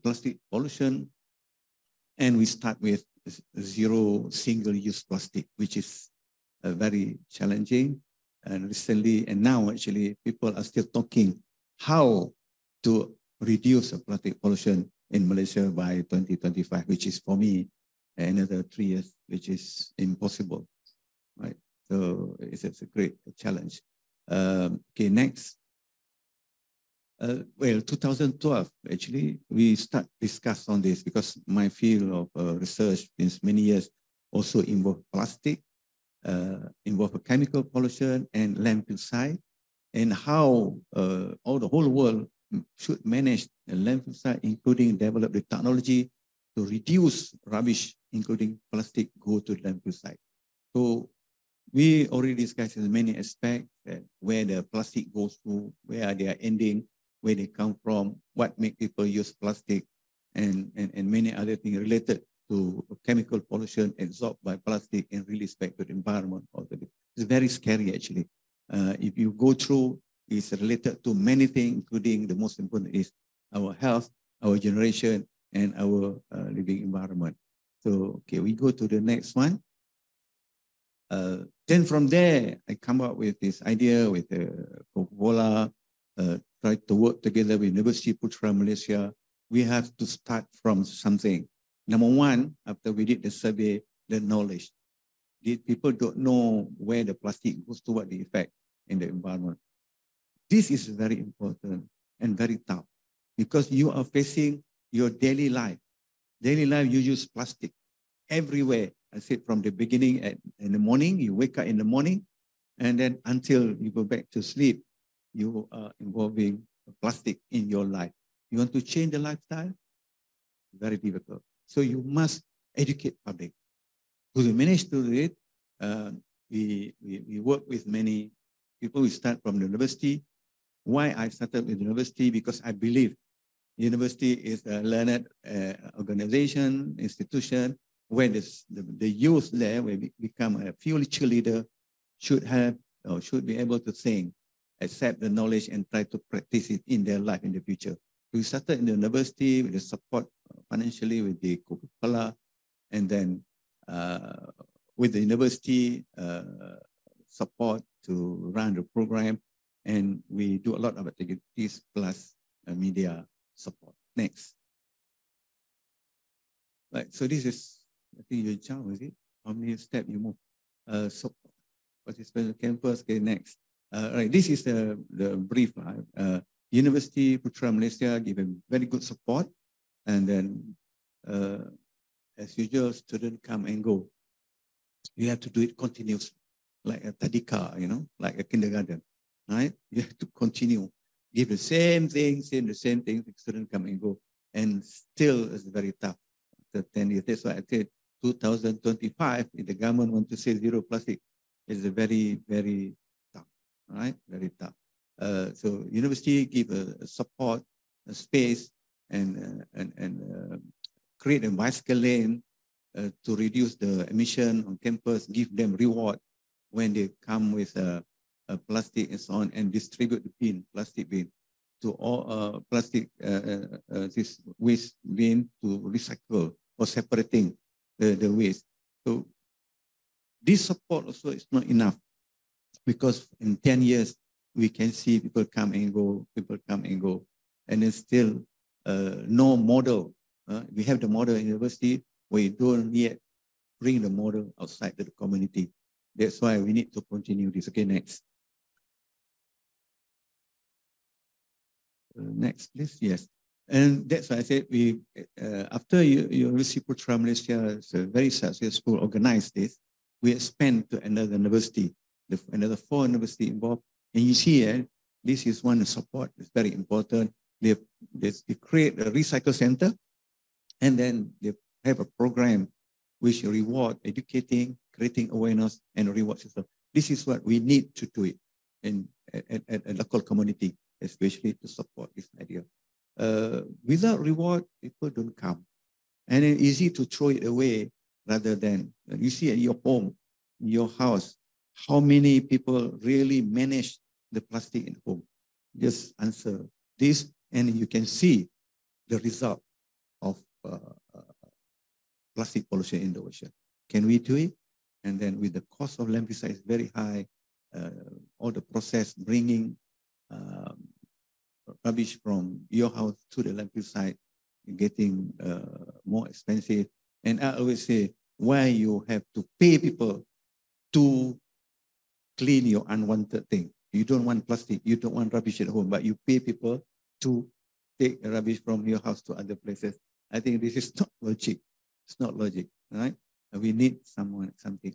plastic pollution. And we start with zero single-use plastic, which is very challenging. And recently, and now actually, people are still talking how to reduce the plastic pollution in Malaysia by 2025, which is for me another 3 years, which is impossible, right? So it's a great challenge. Okay, next. Well, 2012, actually, we start discuss on this because my field of research since many years also involve plastic, involve chemical pollution and landfill site, and how all the whole world should manage the landfill site, including develop the technology to reduce rubbish, including plastic, go to landfill site. So we already discussed in many aspects where the plastic goes to, where they are ending, where they come from, what make people use plastic, and many other things related to chemical pollution absorbed by plastic and released back to the environment. It's very scary, actually. If you go through, it's related to many things, including the most important is our health, our generation, and our living environment. So, okay, we go to the next one. Then from there, I come up with this idea with Coca-Cola, try to work together with University Putra Malaysia. We have to start from something. Number one, after we did the survey, the knowledge. People don't know where the plastic goes to, what the effect in the environment. This is very important and very tough because you are facing your daily life. Daily life, you use plastic everywhere. I said from the beginning in the morning, you wake up in the morning, and then until you go back to sleep, you are involving plastic in your life. You want to change the lifestyle? Very difficult. So you must educate public. To manage to do it, we work with many people. We start from the university. Why I started with the university? Because I believe university is a learned organization, institution, where the youth there will become a future leader, should have or should be able to think, accept the knowledge and try to practice it in their life in the future. We started in the university with the support financially with the Coca-Cola, and then with the university support to run the program, and we do a lot of activities plus media support. Next. Right, so this is, I think your child, is it? How many steps you move? So participant campus, okay, next. Right, this is the brief. University Putra Malaysia give a very good support, and then as usual, students come and go. You have to do it continuously, like a tadika, you know, like a kindergarten, right? You have to continue, give the same thing, the same thing, students come and go, and still it's very tough. After 10 years, that's why I said 2025, if the government want to say zero plastic, it's a very, very tough, right? Very tough. So university give a support, a space, and create a bicycle lane to reduce the emission on campus, give them reward when they come with a plastic and so on, and distribute the bin, plastic bin, to all plastic this waste bin to recycle or separating the waste. So this support also is not enough, because in 10 years, we can see people come and go, and then still no model. We have the model in university, we don't yet bring the model outside to the community. That's why we need to continue this. Okay, next. Next, please. Yes. And that's why I said we, after University Putra Malaysia is a very successful organized this, we expand to another university, another 4 universities involved. And you see, this is one support, it's very important. They create a recycle center, and then they have a program which reward educating, creating awareness, and reward system. This is what we need to do it in a local community, especially to support this idea. Without reward, people don't come. And it's easy to throw it away rather than, you see at your home, your house, how many people really manage the plastic at home. Just answer this, and you can see the result of plastic pollution in the ocean. Can we do it? And then with the cost of landfill site is very high, all the process bringing rubbish from your house to the landfill site getting more expensive. And I always say, why you have to pay people to clean your unwanted thing? You don't want plastic, you don't want rubbish at home, but you pay people to take rubbish from your house to other places. I think this is not logic. It's not logic, right? We need something.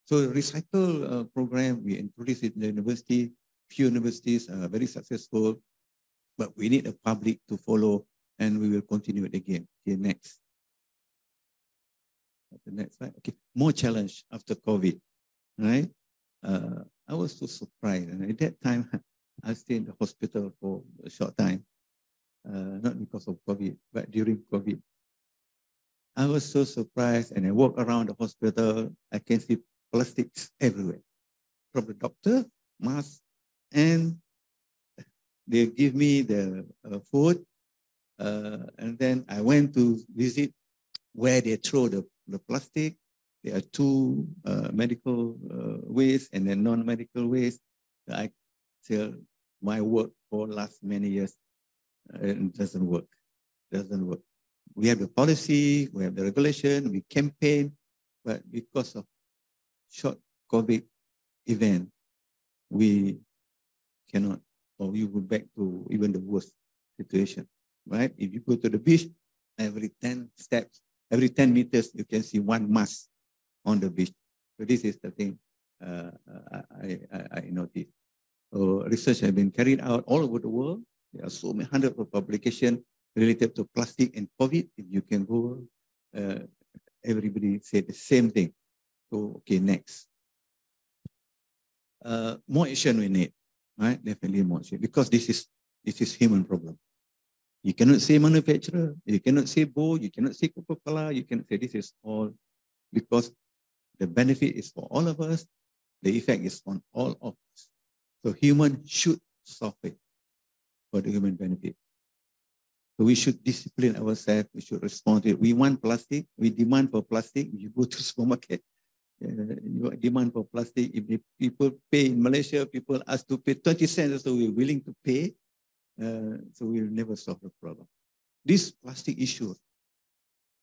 So recycle program, we introduced it in the university. Few universities are very successful, but we need the public to follow, and we will continue it again. Okay, next. The next slide. Okay, more challenge after COVID, right? I was so surprised, and at that time, I stayed in the hospital for a short time, not because of COVID, but during COVID. I was so surprised, and I walk around the hospital, I can see plastics everywhere, from the doctor, mask, and they give me the food, and then I went to visit where they throw the plastic. There are 2 medical waste and then non-medical waste. I tell my work for last many years, it doesn't work. We have the policy, we have the regulation, we campaign, but because of short COVID event, we cannot, or we go back to even the worst situation, right? If you go to the beach, every 10 steps, every 10 meters, you can see 1 mask on the beach. So this is the thing I noticed. So research has been carried out all over the world. There are so many hundreds of publications related to plastic and COVID. If you can go, everybody said the same thing. So, okay, next. More action we need, right? Definitely more action, because this is human problem. You cannot say manufacturer, you cannot say Bo, you cannot say Coca-Cola, you cannot say this is all because the benefit is for all of us, the effect is on all of us. So humans should solve it for the human benefit. So we should discipline ourselves, we should respond to it. We want plastic, we demand for plastic. You go to the supermarket, you demand for plastic. If the people pay in Malaysia, people ask to pay 20 cents, so we're willing to pay. So we'll never solve the problem. This plastic issue,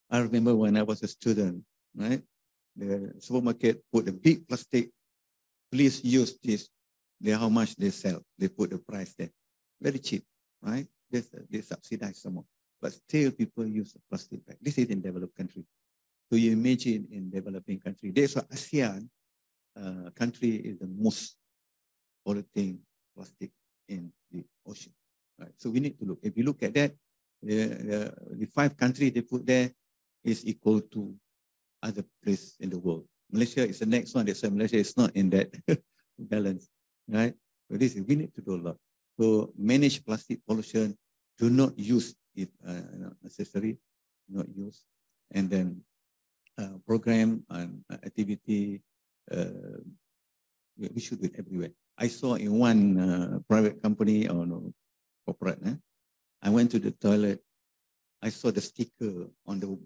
I remember when I was a student, right? The supermarket put a big plastic, please use this. How much they sell, they put the price there. Very cheap, right? They subsidize some more. But still people use a plastic bag. This is in developed country. So you imagine in developing country, there's an ASEAN country is the most polluting plastic in the ocean. Right? So we need to look. If you look at that, the 5 countries they put there is equal to other places in the world. Malaysia is the next one. That's why Malaysia is not in that balance, right? So this is, we need to do a lot. So manage plastic pollution. Do not use if not necessary. Not use, and then program and activity. We should do it everywhere. I saw in one private company or no, corporate. I went to the toilet. I saw the sticker on the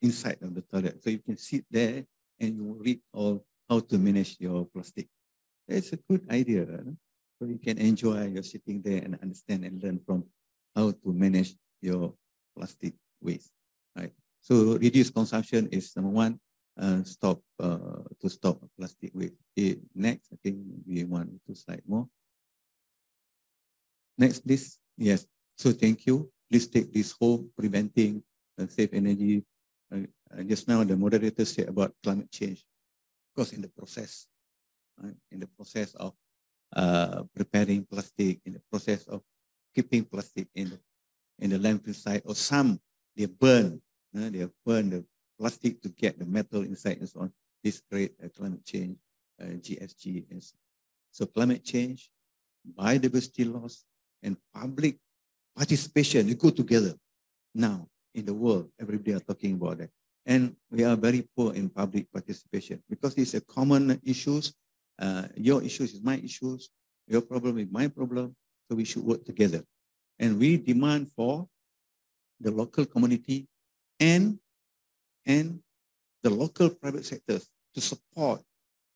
inside of the toilet, so you can sit there and you read all how to manage your plastic. It's a good idea. So you can enjoy your sitting there and understand and learn from how to manage your plastic waste. Right. So reduce consumption is number one. Stop plastic waste. Next, I think we want 2 slides more. Next, please. Yes. So thank you. Please take this home, preventing save energy. Just now, the moderator said about climate change. Because in the process, right, in the process of preparing plastic, in the process of keeping plastic in the landfill site, or some they burn the plastic to get the metal inside and so on. This create climate change, GSG. And so climate change, biodiversity loss, and public participation, they go together now in the world. Everybody are talking about that. And we are very poor in public participation because it's a common issues. Your issues is my issues. Your problem is my problem. So we should work together. And we demand for the local community and the local private sectors to support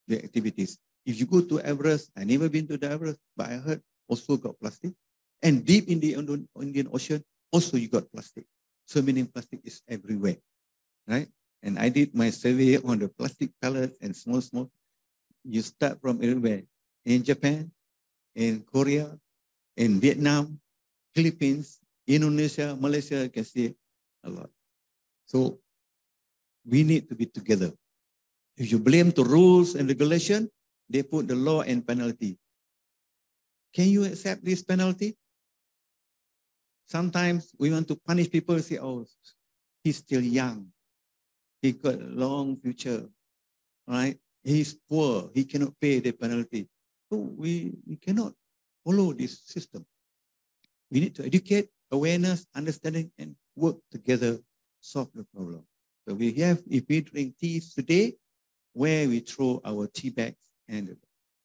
the activities. If you go to Everest, I never been to the Everest, but I heard also got plastic. And deep in the Indian Ocean, also you got plastic. So meaning plastic is everywhere, right? And I did my survey on the plastic pellets and small. You start from everywhere. In Japan, in Korea, in Vietnam, Philippines, Indonesia, Malaysia, you can see a lot. So we need to be together. If you blame the rules and regulation, they put the law and penalty. Can you accept this penalty? Sometimes we want to punish people and say, oh, he's still young. He got a long future, right? He's poor. He cannot pay the penalty. So we cannot follow this system. We need to educate, awareness, understanding, and work together, solve the problem. So we have, if we drink tea today, where we throw our tea bags, and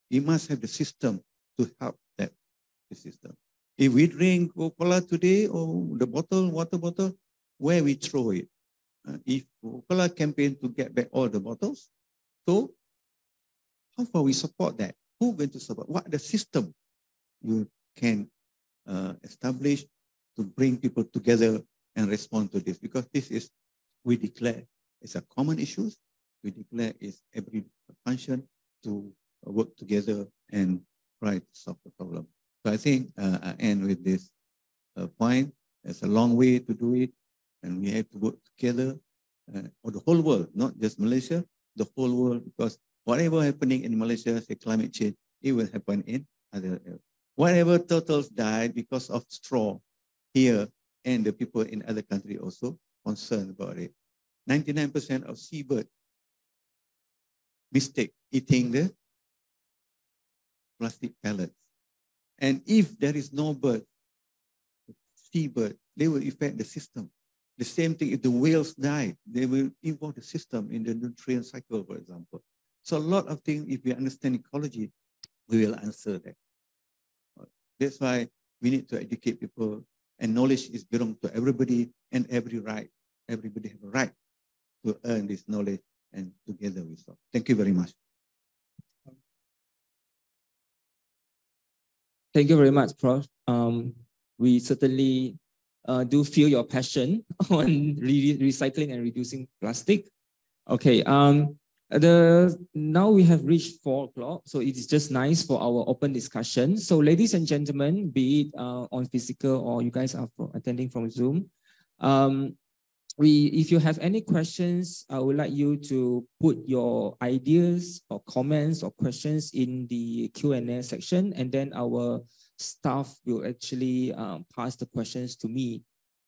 we must have the system to help the system. If we drink Coca-Cola today, or the bottle, water bottle, where we throw it. If Coca-Cola campaign to get back all the bottles, so how far we support that? Who going to support? What the system you can establish to bring people together and respond to this? Because this is, we declare it's a common issue. We declare it's every function to work together and try to solve the problem. So I think I end with this point. It's a long way to do it, and we have to work together for the whole world, not just Malaysia, the whole world, because whatever happening in Malaysia, say climate change, it will happen in other areas. Whatever turtles died because of straw here, and the people in other countries also concerned about it. 99% of seabird mistake eating the plastic pellets. And if there is no bird, seabird, they will affect the system. The same thing, if the whales die, they will involve the system in the nutrient cycle, for example. So a lot of things, if we understand ecology, we will answer that. That's why we need to educate people, and knowledge is belong to everybody and everybody have a right to earn this knowledge, and together we solve. Thank you very much. Thank you very much, Prof. We certainly do feel your passion on recycling and reducing plastic. Okay, now we have reached 4 o'clock, so it is just nice for our open discussion. So ladies and gentlemen, be it on physical or you guys are attending from Zoom, if you have any questions, I would like you to put your ideas or comments or questions in the Q&A section, and then our staff will actually pass the questions to me.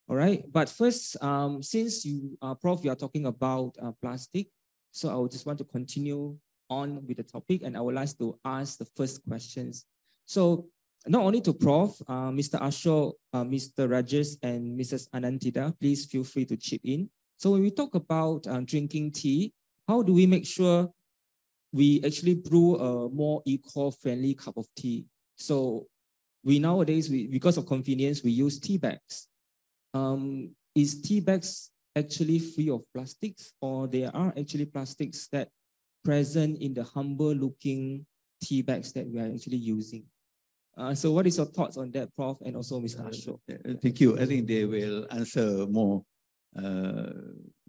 All right, but first, since you, Prof, you are talking about plastic, so I would just want to continue on with the topic, and I would like to ask the first questions. So not only to Prof, Mr. Ashok, Mr. Rajesh, and Mrs. Anandita, please feel free to chip in. So when we talk about drinking tea, how do we make sure we actually brew a more eco-friendly cup of tea? So nowadays, because of convenience, we use tea bags. Is tea bags actually free of plastics, or there are actually plastics that present in the humble looking tea bags that we are actually using? So what is your thoughts on that, Prof, and also Mr. Ashok? Thank you. I think they will answer more.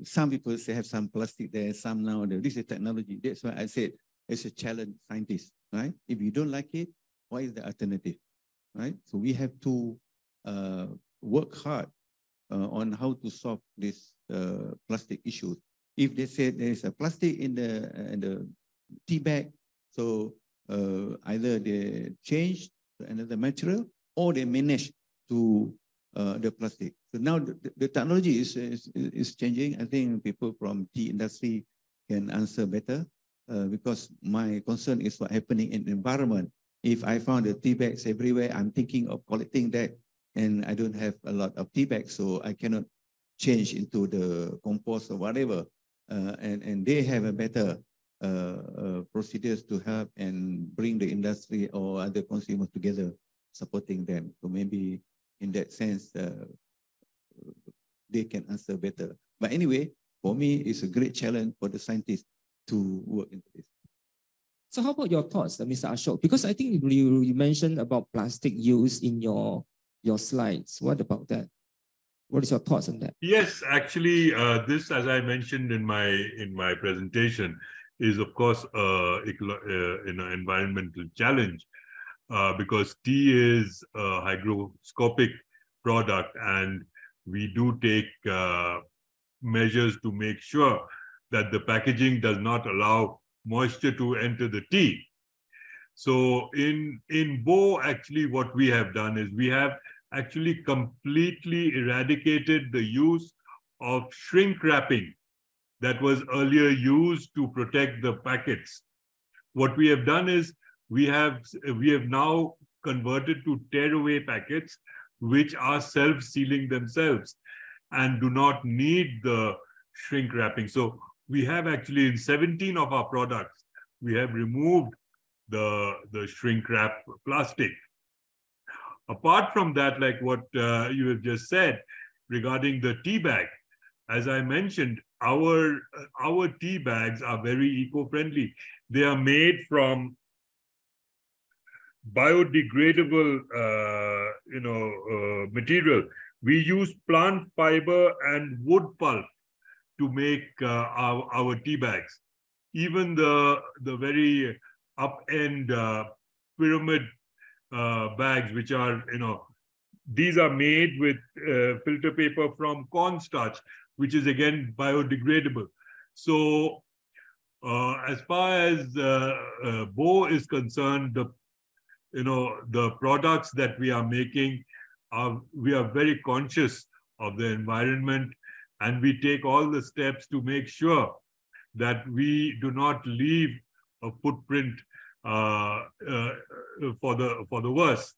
Some people say have some plastic there, some now. This is technology. That's why I said it's a challenge scientist, right? If you don't like it, what is the alternative, right? So we have to work hard on how to solve this plastic issue. If they say there is a plastic in the tea bag, so either they change to another material or they manage to the plastic. So now the technology is changing. I think people from tea industry can answer better because my concern is what happening in the environment. If I found the tea bags everywhere, I'm thinking of collecting that, and I don't have a lot of tea bags, so I cannot change into the compost or whatever. And they have a better procedures to help and bring the industry or other consumers together, supporting them. So maybe in that sense, they can answer better. But anyway, for me, it's a great challenge for the scientists to work into this. So how about your thoughts, Mr. Ashok? Because I think you mentioned about plastic use in your slides. What about that? What is your thoughts on that? Yes, actually, this, as I mentioned in my presentation, is of course an environmental challenge because tea is a hygroscopic product, and we do take measures to make sure that the packaging does not allow moisture to enter the tea. So in BOH, actually what we have done is we have actually completely eradicated the use of shrink wrapping that was earlier used to protect the packets. What we have done is we have now converted to tearaway packets which are self-sealing themselves and do not need the shrink wrapping. So we have actually in 17 of our products, we have removed the shrink wrap plastic. Apart from that, like what you have just said regarding the tea bag, as I mentioned, our tea bags are very eco-friendly. They are made from biodegradable, material. We use plant fiber and wood pulp to make our tea bags. Even the very up-end pyramid bags, which are, these are made with filter paper from cornstarch, which is again biodegradable. So as far as BOH is concerned, the products that we are making, we are very conscious of the environment, and we take all the steps to make sure that we do not leave a footprint for the worse.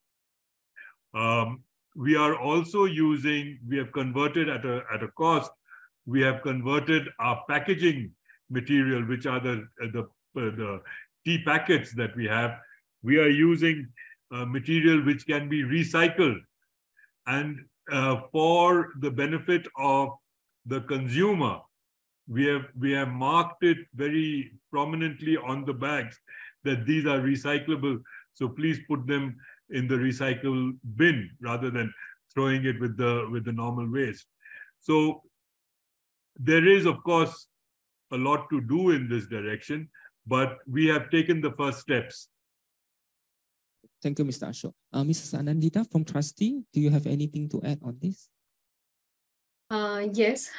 we are also using, we have converted at a cost, we have converted our packaging material, which are the tea packets that we have. We are using material which can be recycled. And for the benefit of the consumer, we have marked it very prominently on the bags that these are recyclable. So please put them in the recycle bin rather than throwing it with the normal waste. So there is, of course, a lot to do in this direction, but we have taken the first steps. Thank you, Mr. Ashok. Mrs. Anandita from TRUSTEA, do you have anything to add on this? Yes,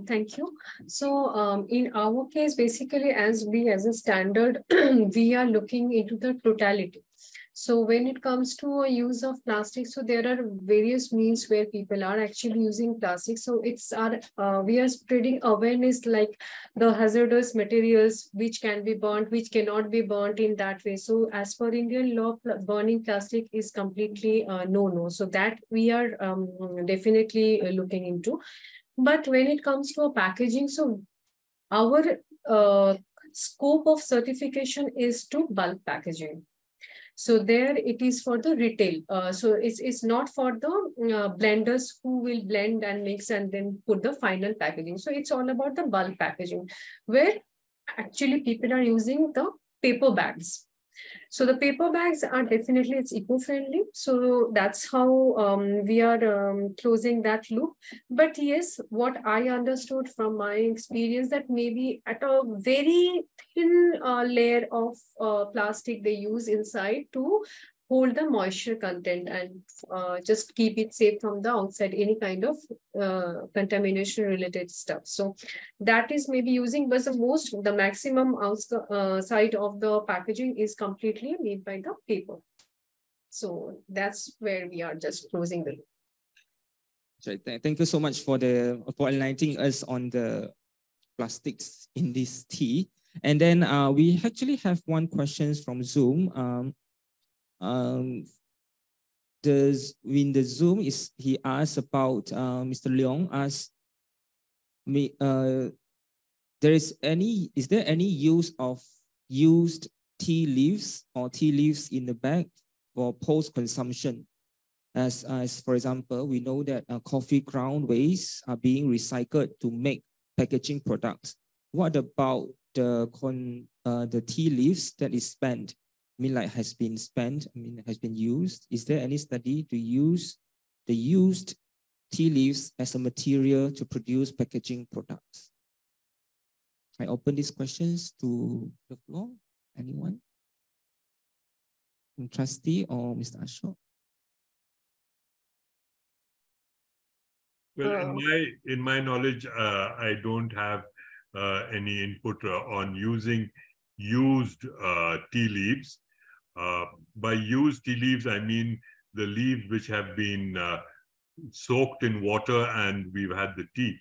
thank you. So in our case, basically, as a standard, we are looking into the totality. So when it comes to a use of plastic, so there are various means where people are actually using plastic. So it's we are spreading awareness like the hazardous materials which can be burnt, which cannot be burnt in that way. So as per Indian law, burning plastic is completely no. So that we are definitely looking into. But when it comes to packaging, so our scope of certification is to bulk packaging. So there it is for the retail. So it's not for the blenders who will blend and mix and then put the final packaging. So it's all about the bulk packaging, where actually people are using the paper bags. So the paper bags are definitely, it's eco-friendly. So that's how we are closing that loop. But yes, what I understood from my experience that maybe at a very thin layer of plastic they use inside to hold the moisture content and just keep it safe from the outside, any kind of contamination related stuff. So that is maybe using, but the maximum side of the packaging is completely made by the paper. So that's where we are just closing the loop. Right. Thank you so much for enlightening us on the plastics in this tea. And then we actually have one question from Zoom. In the Zoom he asked about Mr. Leong asked me is there any use of used tea leaves or tea leaves in the bag for post-consumption? As for example, we know that coffee ground waste are being recycled to make packaging products. What about the tea leaves that is spent? Has been spent, has been used. Is there any study to use the used tea leaves as a material to produce packaging products? I open these questions to the floor. Anyone? TRUSTEA or Mr. Ashok? Well, in my knowledge, I don't have any input on using used tea leaves. By used tea leaves, I mean the leaves which have been soaked in water and we've had the tea.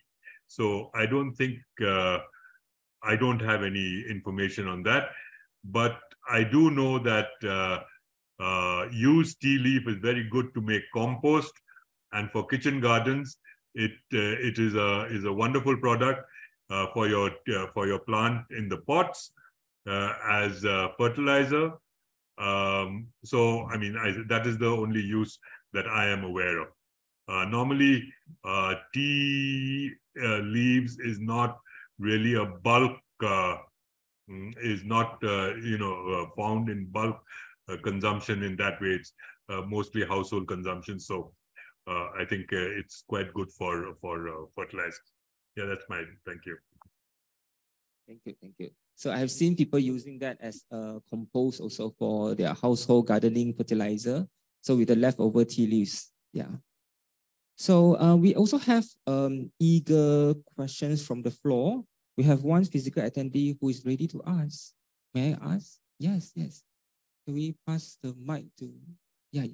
So I don't think, I don't have any information on that, but I do know that used tea leaf is very good to make compost, and for kitchen gardens, it is a wonderful product for your plant in the pots as fertilizer. So, I mean, that is the only use that I am aware of. Normally, tea leaves is not really a bulk, is not, found in bulk consumption in that way. It's mostly household consumption. So I think it's quite good for fertilizer. Yeah, that's mine. Thank you. Thank you. So I have seen people using that as a compost also for their household gardening fertilizer. So with the leftover tea leaves, yeah. So we also have eager questions from the floor. We have one physical attendee who is ready to ask. May I ask? Yes. Can we pass the mic to? Yeah.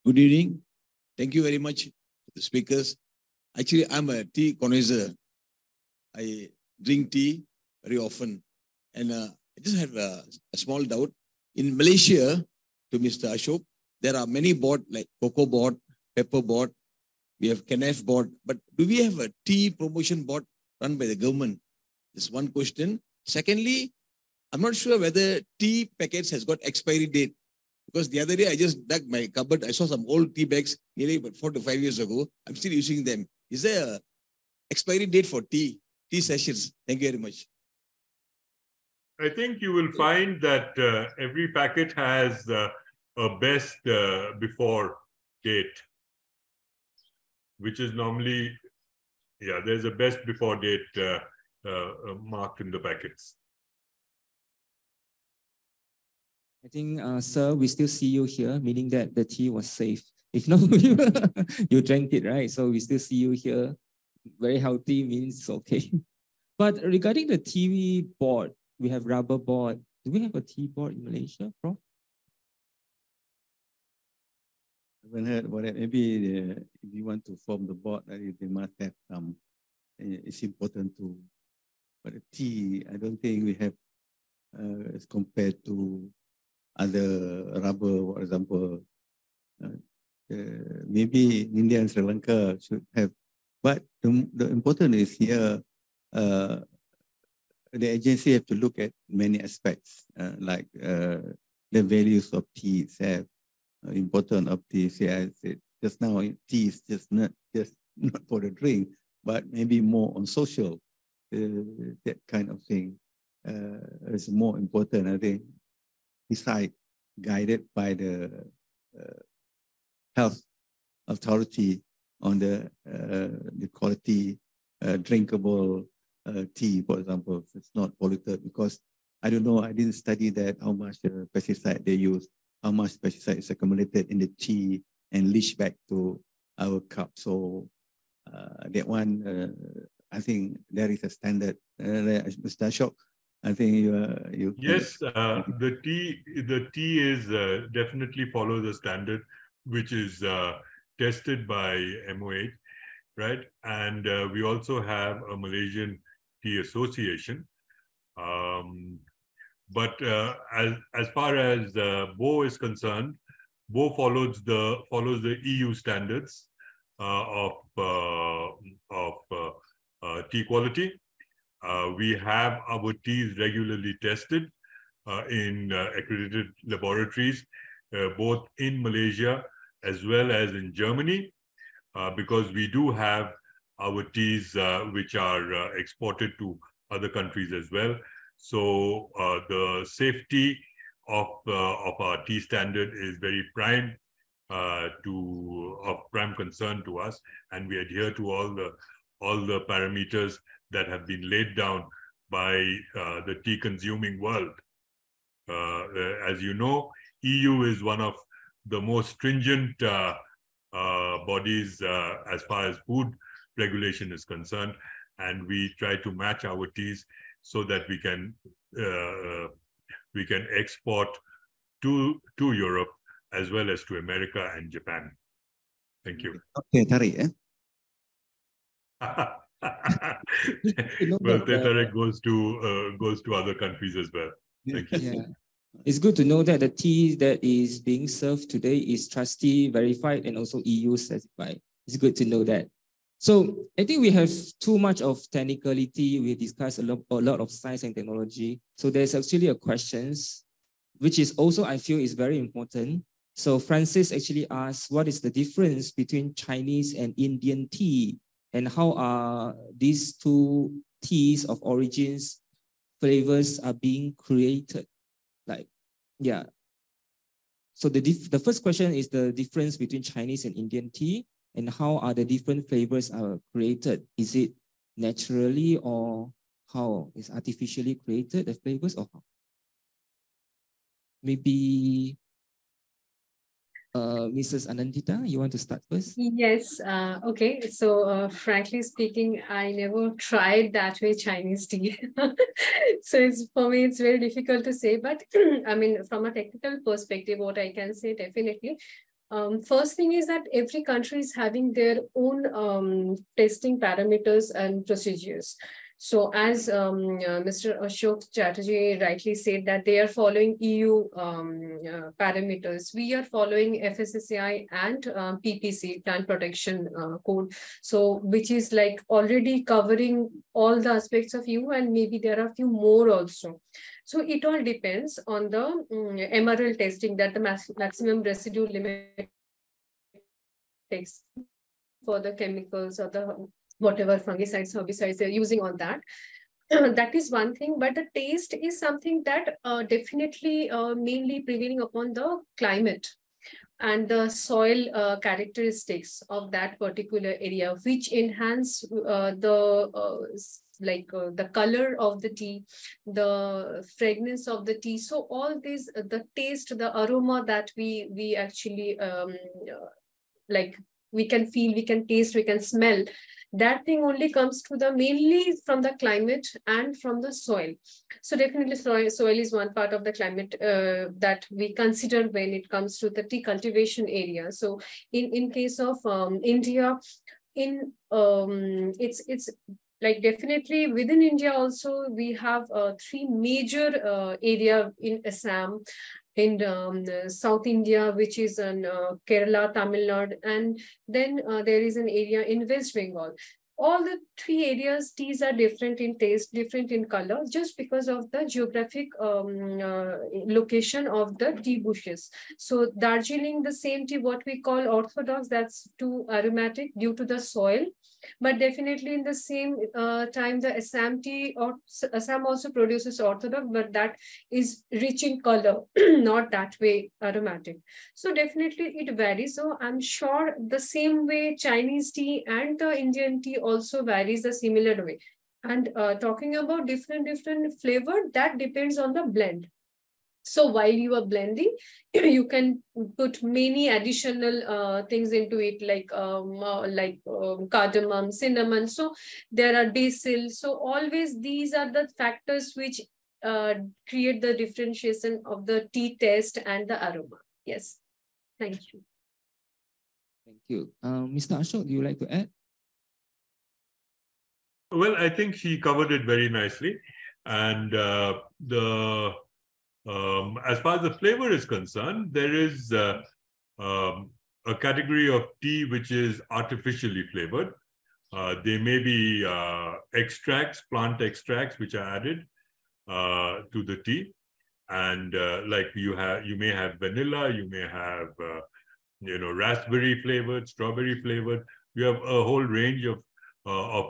Good evening. Thank you very much to the speakers. Actually, I'm a tea connoisseur. I drink tea very often. And I just have a small doubt. In Malaysia, to Mr. Ashok, there are many board like Cocoa Board, Pepper Board, we have Kenef Board, but do we have a tea promotion board run by the government? That's one question. Secondly, I'm not sure whether tea packets has got expiry date, because the other day I just dug my cupboard, I saw some old tea bags nearly about 4 to 5 years ago. I'm still using them. Is there a expiry date for tea sessions? Thank you very much. I think you will find that every packet has a best before date, which is normally, yeah, there's a best before date marked in the packets. I think, sir, we still see you here, meaning that the tea was safe. If not, you drank it, right? So we still see you here. Very healthy means it's okay. But regarding the TV board, we have rubber board. Do we have a tea board in Malaysia, Prof? I haven't heard about it. Maybe if you want to form the board, they must have some. It's important to. But the tea, I don't think we have as compared to other rubber, for example. Maybe India and Sri Lanka should have. But the important is here. The agency have to look at many aspects, like the values of tea itself, importance of tea. See, I said just now, tea is just not for the drink, but maybe more on social, that kind of thing is more important, I think, besides guided by the health authority on the quality drinkable tea, for example, it's not polluted, because I don't know, I didn't study that, how much pesticide they use, how much pesticide is accumulated in the tea and leached back to our cup. So that one, I think there is a standard. Mr. Ashok, I think you yes, the tea is definitely follows a standard which is tested by MOH, right? And we also have a Malaysian Tea Association. But as far as BO is concerned, BO follows the EU standards of tea quality. We have our teas regularly tested in accredited laboratories, both in Malaysia as well as in Germany, because we do have our teas which are exported to other countries as well. So the safety of our tea standard is very prime prime concern to us, and we adhere to all the parameters that have been laid down by the tea consuming world. As you know, EU is one of the most stringent bodies as far as food regulation is concerned, and we try to match our teas so that we can export to Europe as well as to America and Japan. Thank you. Okay, Tari, eh? Well, Tetarik goes to other countries as well. Thank you. Yeah. It's good to know that the tea that is being served today is TRUSTEA verified and also EU certified. It's good to know that. So I think we have too much of technicality. We discussed a lot of science and technology. So there's actually a questions, which is also, I feel, is very important. So Francis actually asked, what is the difference between Chinese and Indian tea? And how are these two teas of origins, flavors are being created? Like, yeah. So the first question is the difference between Chinese and Indian tea, and how are the different flavors are created? Is it naturally, or how is artificially created, the flavors, or how? Maybe Mrs. Anandita, you want to start first? Yes. Okay. So frankly speaking, I never tried that way Chinese tea. So for me, it's very difficult to say. But I mean, from a technical perspective, what I can say definitely, first thing is that every country is having their own testing parameters and procedures. So as Mr. Ashok Chatterjee rightly said that they are following EU parameters, we are following FSSAI and PPC, Plant Protection Code. So which is like already covering all the aspects of EU, and maybe there are a few more also. So it all depends on the MRL testing, that the maximum residue limit takes for the chemicals or the whatever fungicides, herbicides they're using on that. That is one thing, but the taste is something that definitely mainly prevailing upon the climate and the soil characteristics of that particular area, which enhance the color of the tea, the fragrance of the tea. So all these, the taste, the aroma that we actually we can feel, we can taste, we can smell, that thing only comes to the mainly from the climate and from the soil. So definitely soil is one part of the climate that we consider when it comes to the tea cultivation area. So in case of India, it's like definitely within India also we have three major area in Assam, in South India, which is in Kerala, Tamil Nadu, and then there is an area in West Bengal. All the three areas, teas are different in taste, different in color, just because of the geographic location of the tea bushes. So Darjeeling, the same tea, what we call orthodox, that's too aromatic due to the soil. But definitely in the same time, the Assam tea, or Assam also produces orthodox, but that is rich in color, not that way aromatic. So definitely it varies. So I'm sure the same way Chinese tea and the Indian tea also varies a similar way. And talking about different flavor, that depends on the blend. So while you are blending, you can put many additional things into it, like cardamom, cinnamon. So there are basil. So always these are the factors which create the differentiation of the tea taste and the aroma. Yes. Thank you. Thank you. Mr. Ashok, do you like to add? Well, I think she covered it very nicely. And as far as the flavor is concerned, there is a category of tea which is artificially flavored. They may be extracts, plant extracts, which are added to the tea. And like you may have vanilla, you may have raspberry flavored, strawberry flavored. We have a whole range of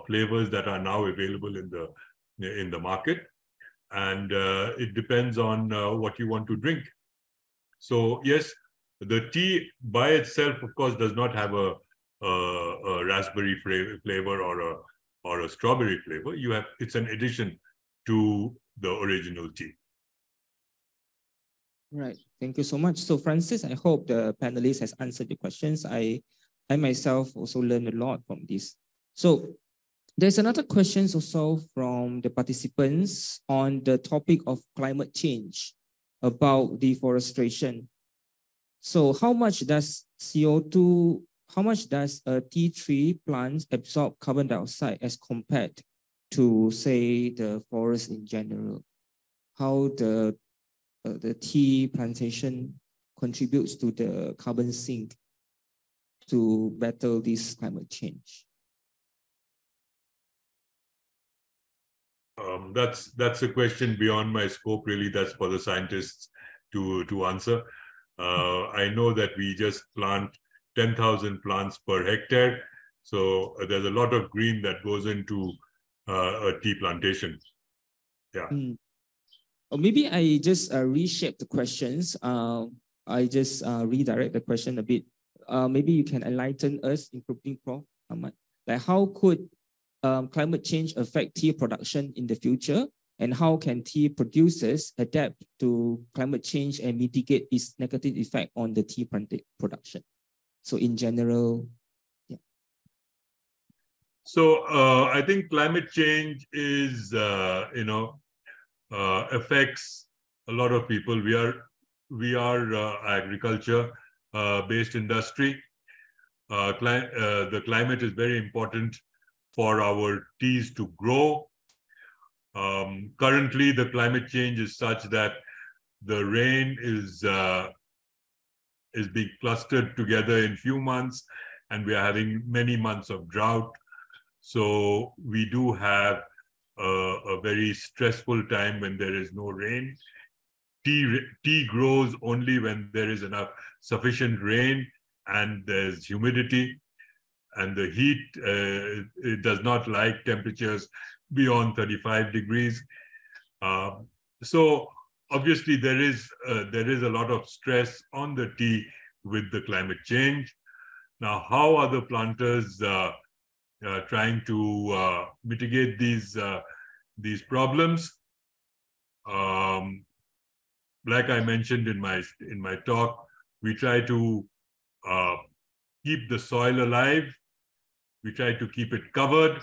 flavors that are now available in the market. And it depends on what you want to drink. So yes, the tea by itself, of course, does not have a raspberry flavor or a strawberry flavor. It's an addition to the original tea. Right. Thank you so much. So Francis, I hope the panelists has answered the questions. I myself also learned a lot from this. So there's another question also from the participants on the topic of climate change about deforestation. So how much does CO2, how much does a tea tree plant absorb carbon dioxide as compared to, say, the forest in general? How the tea plantation contributes to the carbon sink to battle this climate change? That's a question beyond my scope, really. That's for the scientists to answer. I know that we just plant 10,000 plants per hectare. So there's a lot of green that goes into a tea plantation. Yeah. Or maybe I just reshape the questions. I just redirect the question a bit. Maybe you can enlighten us, including Prof. Ahmad. Like how could climate change affect tea production in the future? And how can tea producers adapt to climate change and mitigate its negative effect on the tea production? So in general, yeah. So I think climate change is, affects a lot of people. We are agriculture-based industry. The climate is very important for our teas to grow, Currently, the climate change is such that the rain is being clustered together in few months, and we are having many months of drought. So we do have a very stressful time when there is no rain. Tea grows only when there is enough sufficient rain and there's humidity, and the heat it does not like temperatures beyond 35 degrees. So obviously there is a lot of stress on the tea with the climate change. Now, how are the planters trying to mitigate these problems? Like I mentioned in my talk, we try to keep the soil alive. We try to keep it covered.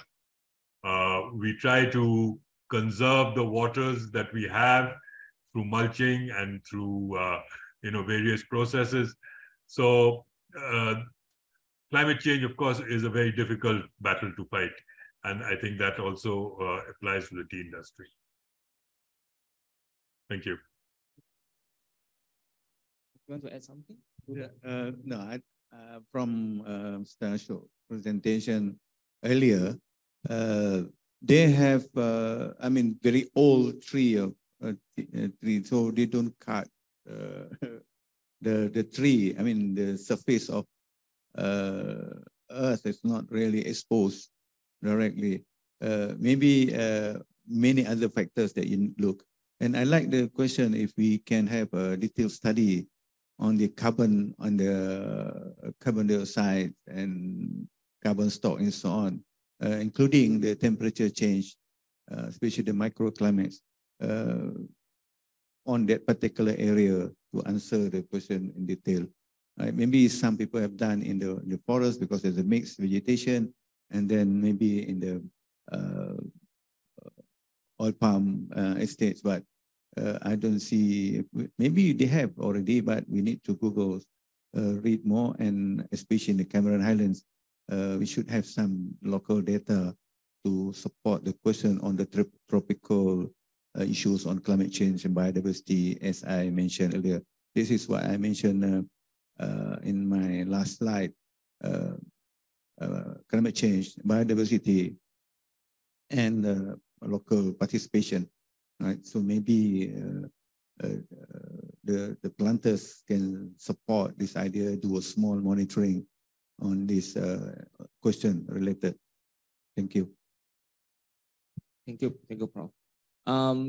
We try to conserve the waters that we have through mulching and through various processes. So climate change, of course, is a very difficult battle to fight, and I think that also applies to the tea industry. Thank you. You want to add something? No, from Mr. Ashok's presentation earlier, they have, very old tree, so they don't cut the tree. The surface of earth is not really exposed directly. Maybe many other factors that you look. And I like the question if we can have a detailed study on the carbon dioxide and carbon stock and so on, including the temperature change, especially the microclimates on that particular area to answer the question in detail. Maybe some people have done in the forest because there's a mixed vegetation, and then maybe in the oil palm estates, but I don't see, maybe they have already, but we need to Google, read more, and especially in the Cameron Highlands, we should have some local data to support the question on the tropical issues on climate change and biodiversity, as I mentioned earlier. This is what I mentioned in my last slide, climate change, biodiversity, and local participation. Right, so maybe the planters can support this idea, do a small monitoring on this question related. Thank you. Thank you, Prof.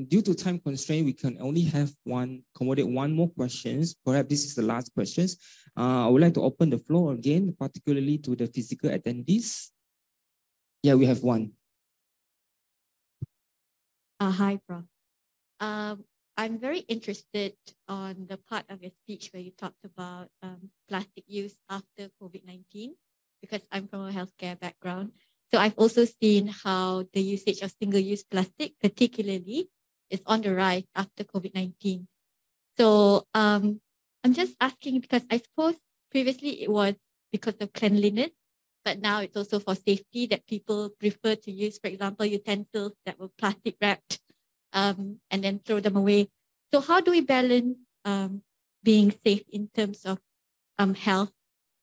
Due to time constraint, we can only accommodate one more questions. Perhaps this is the last questions. I would like to open the floor again, particularly to the physical attendees. Yeah, we have one. Hi, Prof. I'm very interested on the part of your speech where you talked about plastic use after COVID-19, because I'm from a healthcare background. So I've also seen how the usage of single-use plastic, particularly, is on the rise after COVID-19. So I'm just asking because I suppose previously it was because of cleanliness, but now it's also for safety that people prefer to use, for example, utensils that were plastic wrapped and then throw them away. So how do we balance being safe in terms of health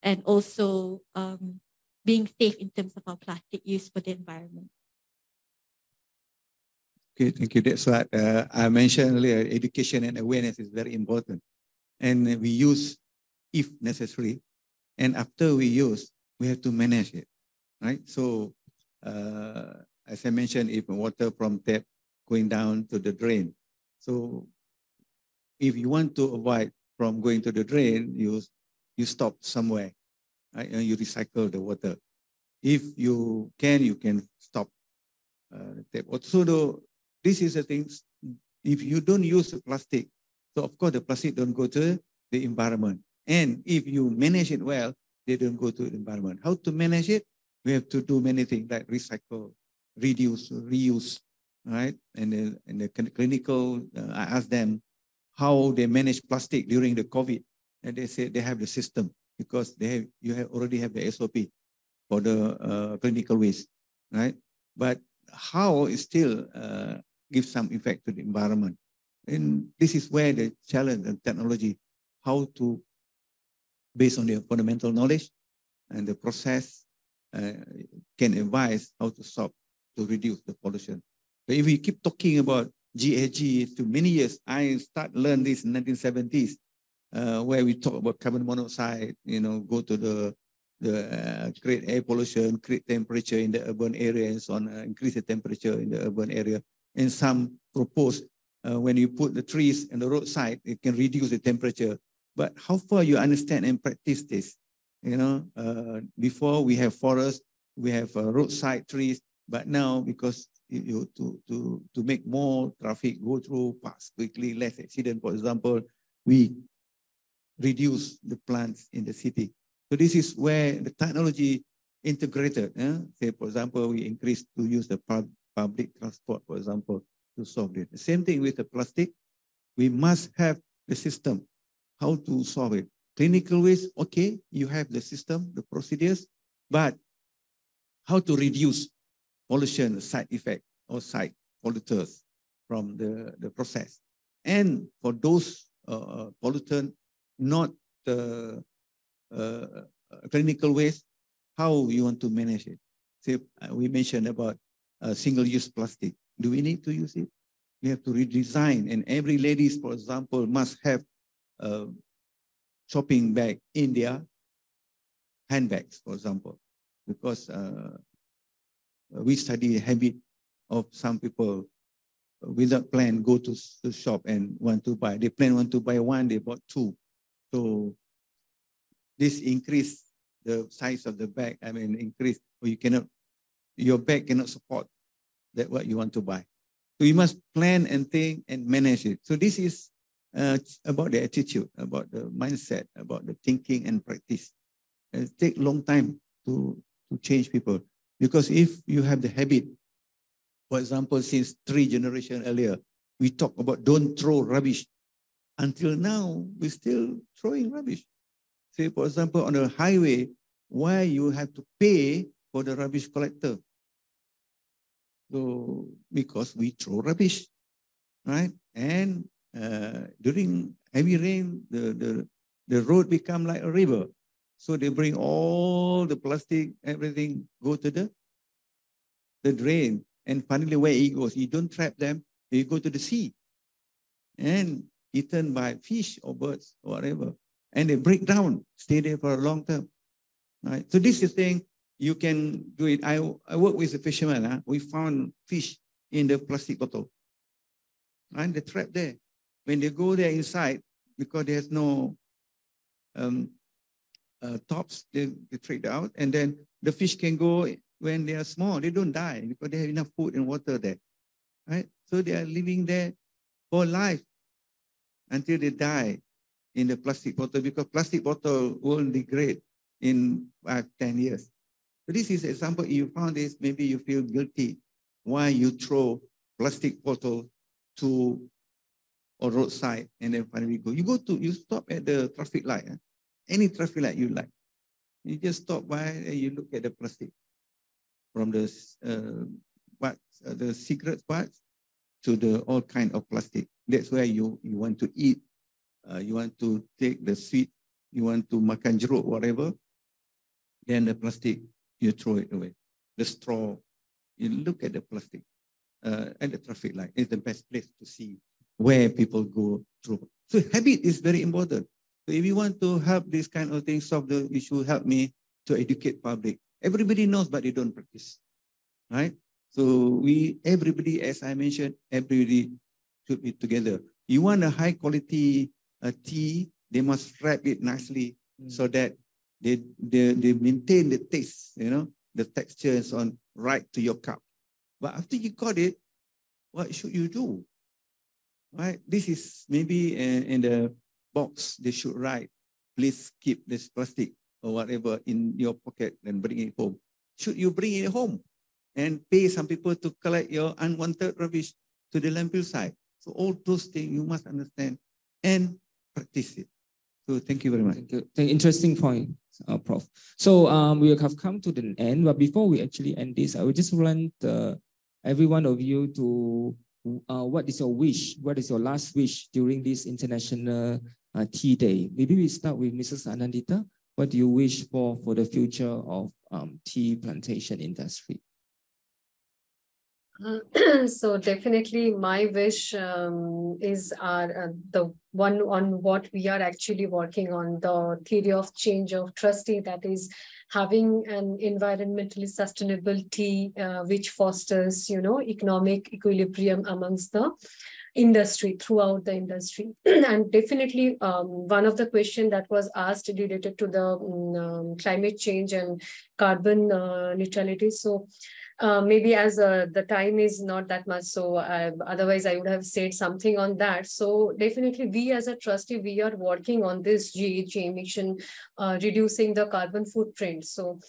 and also being safe in terms of our plastic use for the environment? Okay, thank you. That's what I mentioned earlier. Education and awareness is very important. And we use if necessary. And after we use, we have to manage it, right? So as I mentioned, if water from tap going down to the drain. So if you want to avoid from going to the drain, you stop somewhere, right? And you recycle the water. If you can stop the tap. Also, this is the things, if you don't use the plastic, so of course the plastic don't go to the environment. And if you manage it well, they don't go to the environment. How to manage it? We have to do many things like recycle, reduce, reuse, right? And the clinical, I asked them how they manage plastic during the COVID. And they said they have the system because you already have the SOP for the clinical waste, right? But how is still give some effect to the environment. And this is where the challenge and technology, how to, based on their fundamental knowledge and the process, can advise how to stop, to reduce the pollution. But if we keep talking about GHG to many years, I learned this in 1970s, where we talk about carbon monoxide, go to the create air pollution, create temperature in the urban area and so on, increase the temperature in the urban area. And some propose when you put the trees on the roadside, it can reduce the temperature. But how far you understand and practice this? Before we have forests, we have roadside trees, but now because to make more traffic go through pass quickly, less accident, for example, we reduce the plants in the city. So this is where the technology integrated. Say, for example, we increase to use the public transport, for example, to solve it. The same thing with the plastic. We must have the system, how to solve it. Clinical waste, okay, you have the system, the procedures, but how to reduce pollution, side effect, or side polluters from the process. And for those pollutants, not the clinical waste, how you want to manage it. Say, we mentioned about single-use plastic. Do we need to use it? We have to redesign, and every ladies, for example, must have shopping bag in their handbags, for example, because we study the habit of some people without plan go to the shop and want to buy. They want to buy one, they bought two. So this increase the size of the bag. I mean, increase, or your bag cannot support that what you want to buy. So you must plan and think and manage it. So this is about the attitude, about the mindset, about the thinking and practice. It takes a long time to change people. Because if you have the habit, for example, since 3 generations earlier, we talk about don't throw rubbish. Until now, we're still throwing rubbish. Say, for example, on a highway, why you have to pay for the rubbish collector? So, because we throw rubbish, right? And during heavy rain, the road become like a river. So they bring all the plastic, everything, go to the drain. And finally, where it goes, you don't trap them, they go to the sea. And eaten by fish or birds or whatever. And they break down, stay there for a long term. Right? So this is the thing, you can do it. I work with a fisherman. We found fish in the plastic bottle. And they trap there. When they go there inside, because there's no tops, they trade out. And then the fish can go when they are small. They don't die because they have enough food and water there. Right? So they are living there for life until they die in the plastic bottle, because plastic bottle won't degrade in 5-10 years. So this is an example. If you found this, maybe you feel guilty why you throw plastic bottle to a roadside and then finally go. You stop at the traffic light, any traffic light you like. You just stop by and you look at the plastic from the cigarette parts to the all kind of plastic. That's where you want to eat, you want to take the sweet, you want to makan jeruk, whatever, then the plastic, you throw it away. The straw, you look at the plastic at the traffic light. It's the best place to see where people go through. So habit is very important. So if you want to help this kind of thing solve the issue, help me to educate public. Everybody knows, but they don't practice, right? So everybody, as I mentioned, everybody should be together. You want a high quality tea, they must wrap it nicely so that they maintain the taste, the texture and so on, right to your cup. But after you got it, what should you do? Right? This is maybe in the box, they should write, please keep this plastic or whatever in your pocket and bring it home. Should you bring it home and pay some people to collect your unwanted rubbish to the landfill site? So all those things you must understand and practice it. So thank you very much. Thank you. Interesting point, Prof. So we have come to the end, but before we actually end this, I would just want every one of you to what is your wish? What is your last wish during this International Tea Day? Maybe we start with Mrs. Anandita. What do you wish for the future of tea plantation industry? So definitely my wish is the one on what we are actually working on, the theory of change of TRUSTEA, that is having an environmentally sustainable tea which fosters, economic equilibrium amongst the industry, throughout the industry. And definitely one of the questions that was asked related to the climate change and carbon neutrality. So maybe as the time is not that much, so otherwise I would have said something on that. So definitely we as a trustee, we are working on this GHG emission, reducing the carbon footprint. So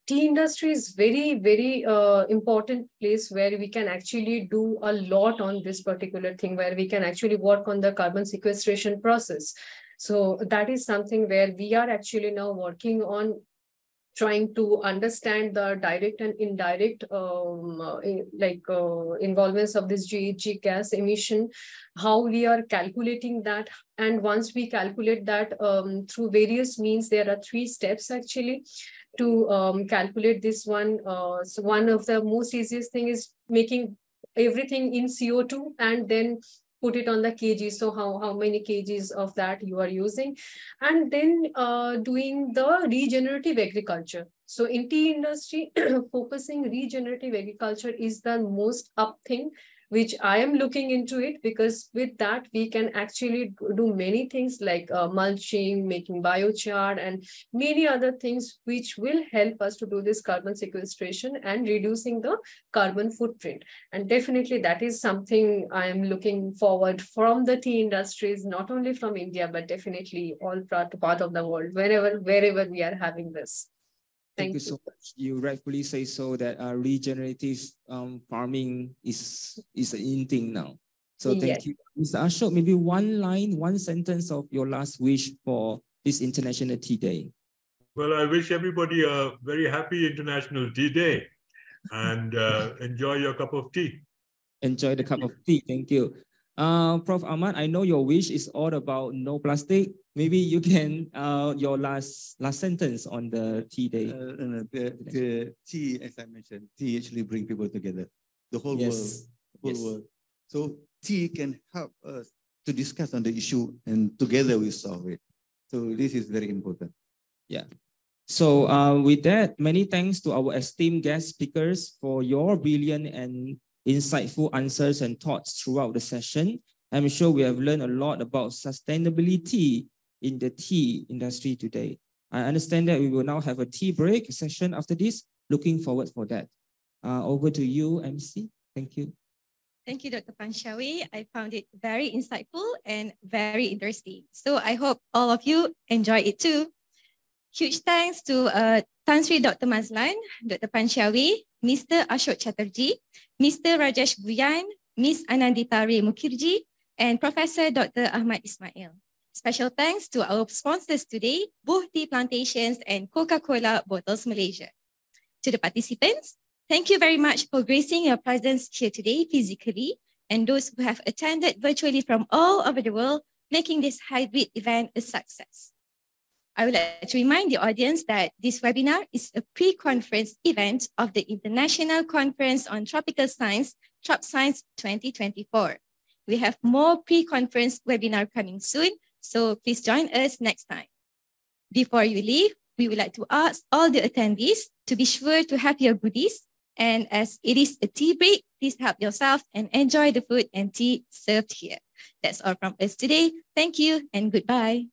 tea industry is very, very important place where we can actually do a lot on this particular thing, where we can actually work on the carbon sequestration process. So that is something where we are actually now working on, trying to understand the direct and indirect involvements of this GHG gas emission, how we are calculating that. And once we calculate that through various means, there are 3 steps actually to calculate this one. So one of the most easiest thing is making everything in CO2 and then put it on the kg. So how many kgs of that you are using, and then doing the regenerative agriculture. So in tea industry, focusing regenerative agriculture is the most up thing, which I am looking into it, because with that we can actually do many things like mulching, making biochar, and many other things which will help us to do this carbon sequestration and reducing the carbon footprint. And definitely that is something I am looking forward from the tea industries, not only from India, but definitely all part of the world, wherever we are having this. Thank you so much. You rightfully say so that regenerative farming is an in thing now. So thank you. Mr. Ashok, maybe one line, one sentence of your last wish for this International Tea Day. Well, I wish everybody a very happy International Tea Day and enjoy your cup of tea. Enjoy the cup of tea. Thank you. Prof. Ahmad, I know your wish is all about no plastic. Maybe you can, your last sentence on the tea day. The tea, as I mentioned, tea actually bring people together. The whole world. So tea can help us to discuss on the issue, and together we solve it. So this is very important. Yeah. So with that, many thanks to our esteemed guest speakers for your brilliant and insightful answers and thoughts throughout the session. I'm sure we have learned a lot about sustainability in the tea industry today. I understand that we will now have a tea break session after this. Looking forward for that. Over to you, MC. Thank you. Thank you, Dr. Phan Chia Wei. I found it very insightful and very interesting. So I hope all of you enjoy it too. Huge thanks to Tan Sri Dr. Mazlan, Dr. Phan Chia Wei, Mr. Ashok Chatterjee, Mr. Rajesh Bhuyan, Ms. Anandita Mukherjee, and Professor Dr. Ahmad Ismail. Special thanks to our sponsors today, BOH Tea Plantations and Coca-Cola Bottles Malaysia. To the participants, thank you very much for gracing your presence here today physically, and those who have attended virtually from all over the world, making this hybrid event a success. I would like to remind the audience that this webinar is a pre-conference event of the International Conference on Tropical Science, TropSc2024. We have more pre-conference webinar coming soon, so please join us next time. Before you leave, we would like to ask all the attendees to be sure to have your goodies, and as it is a tea break, please help yourself and enjoy the food and tea served here. That's all from us today. Thank you and goodbye.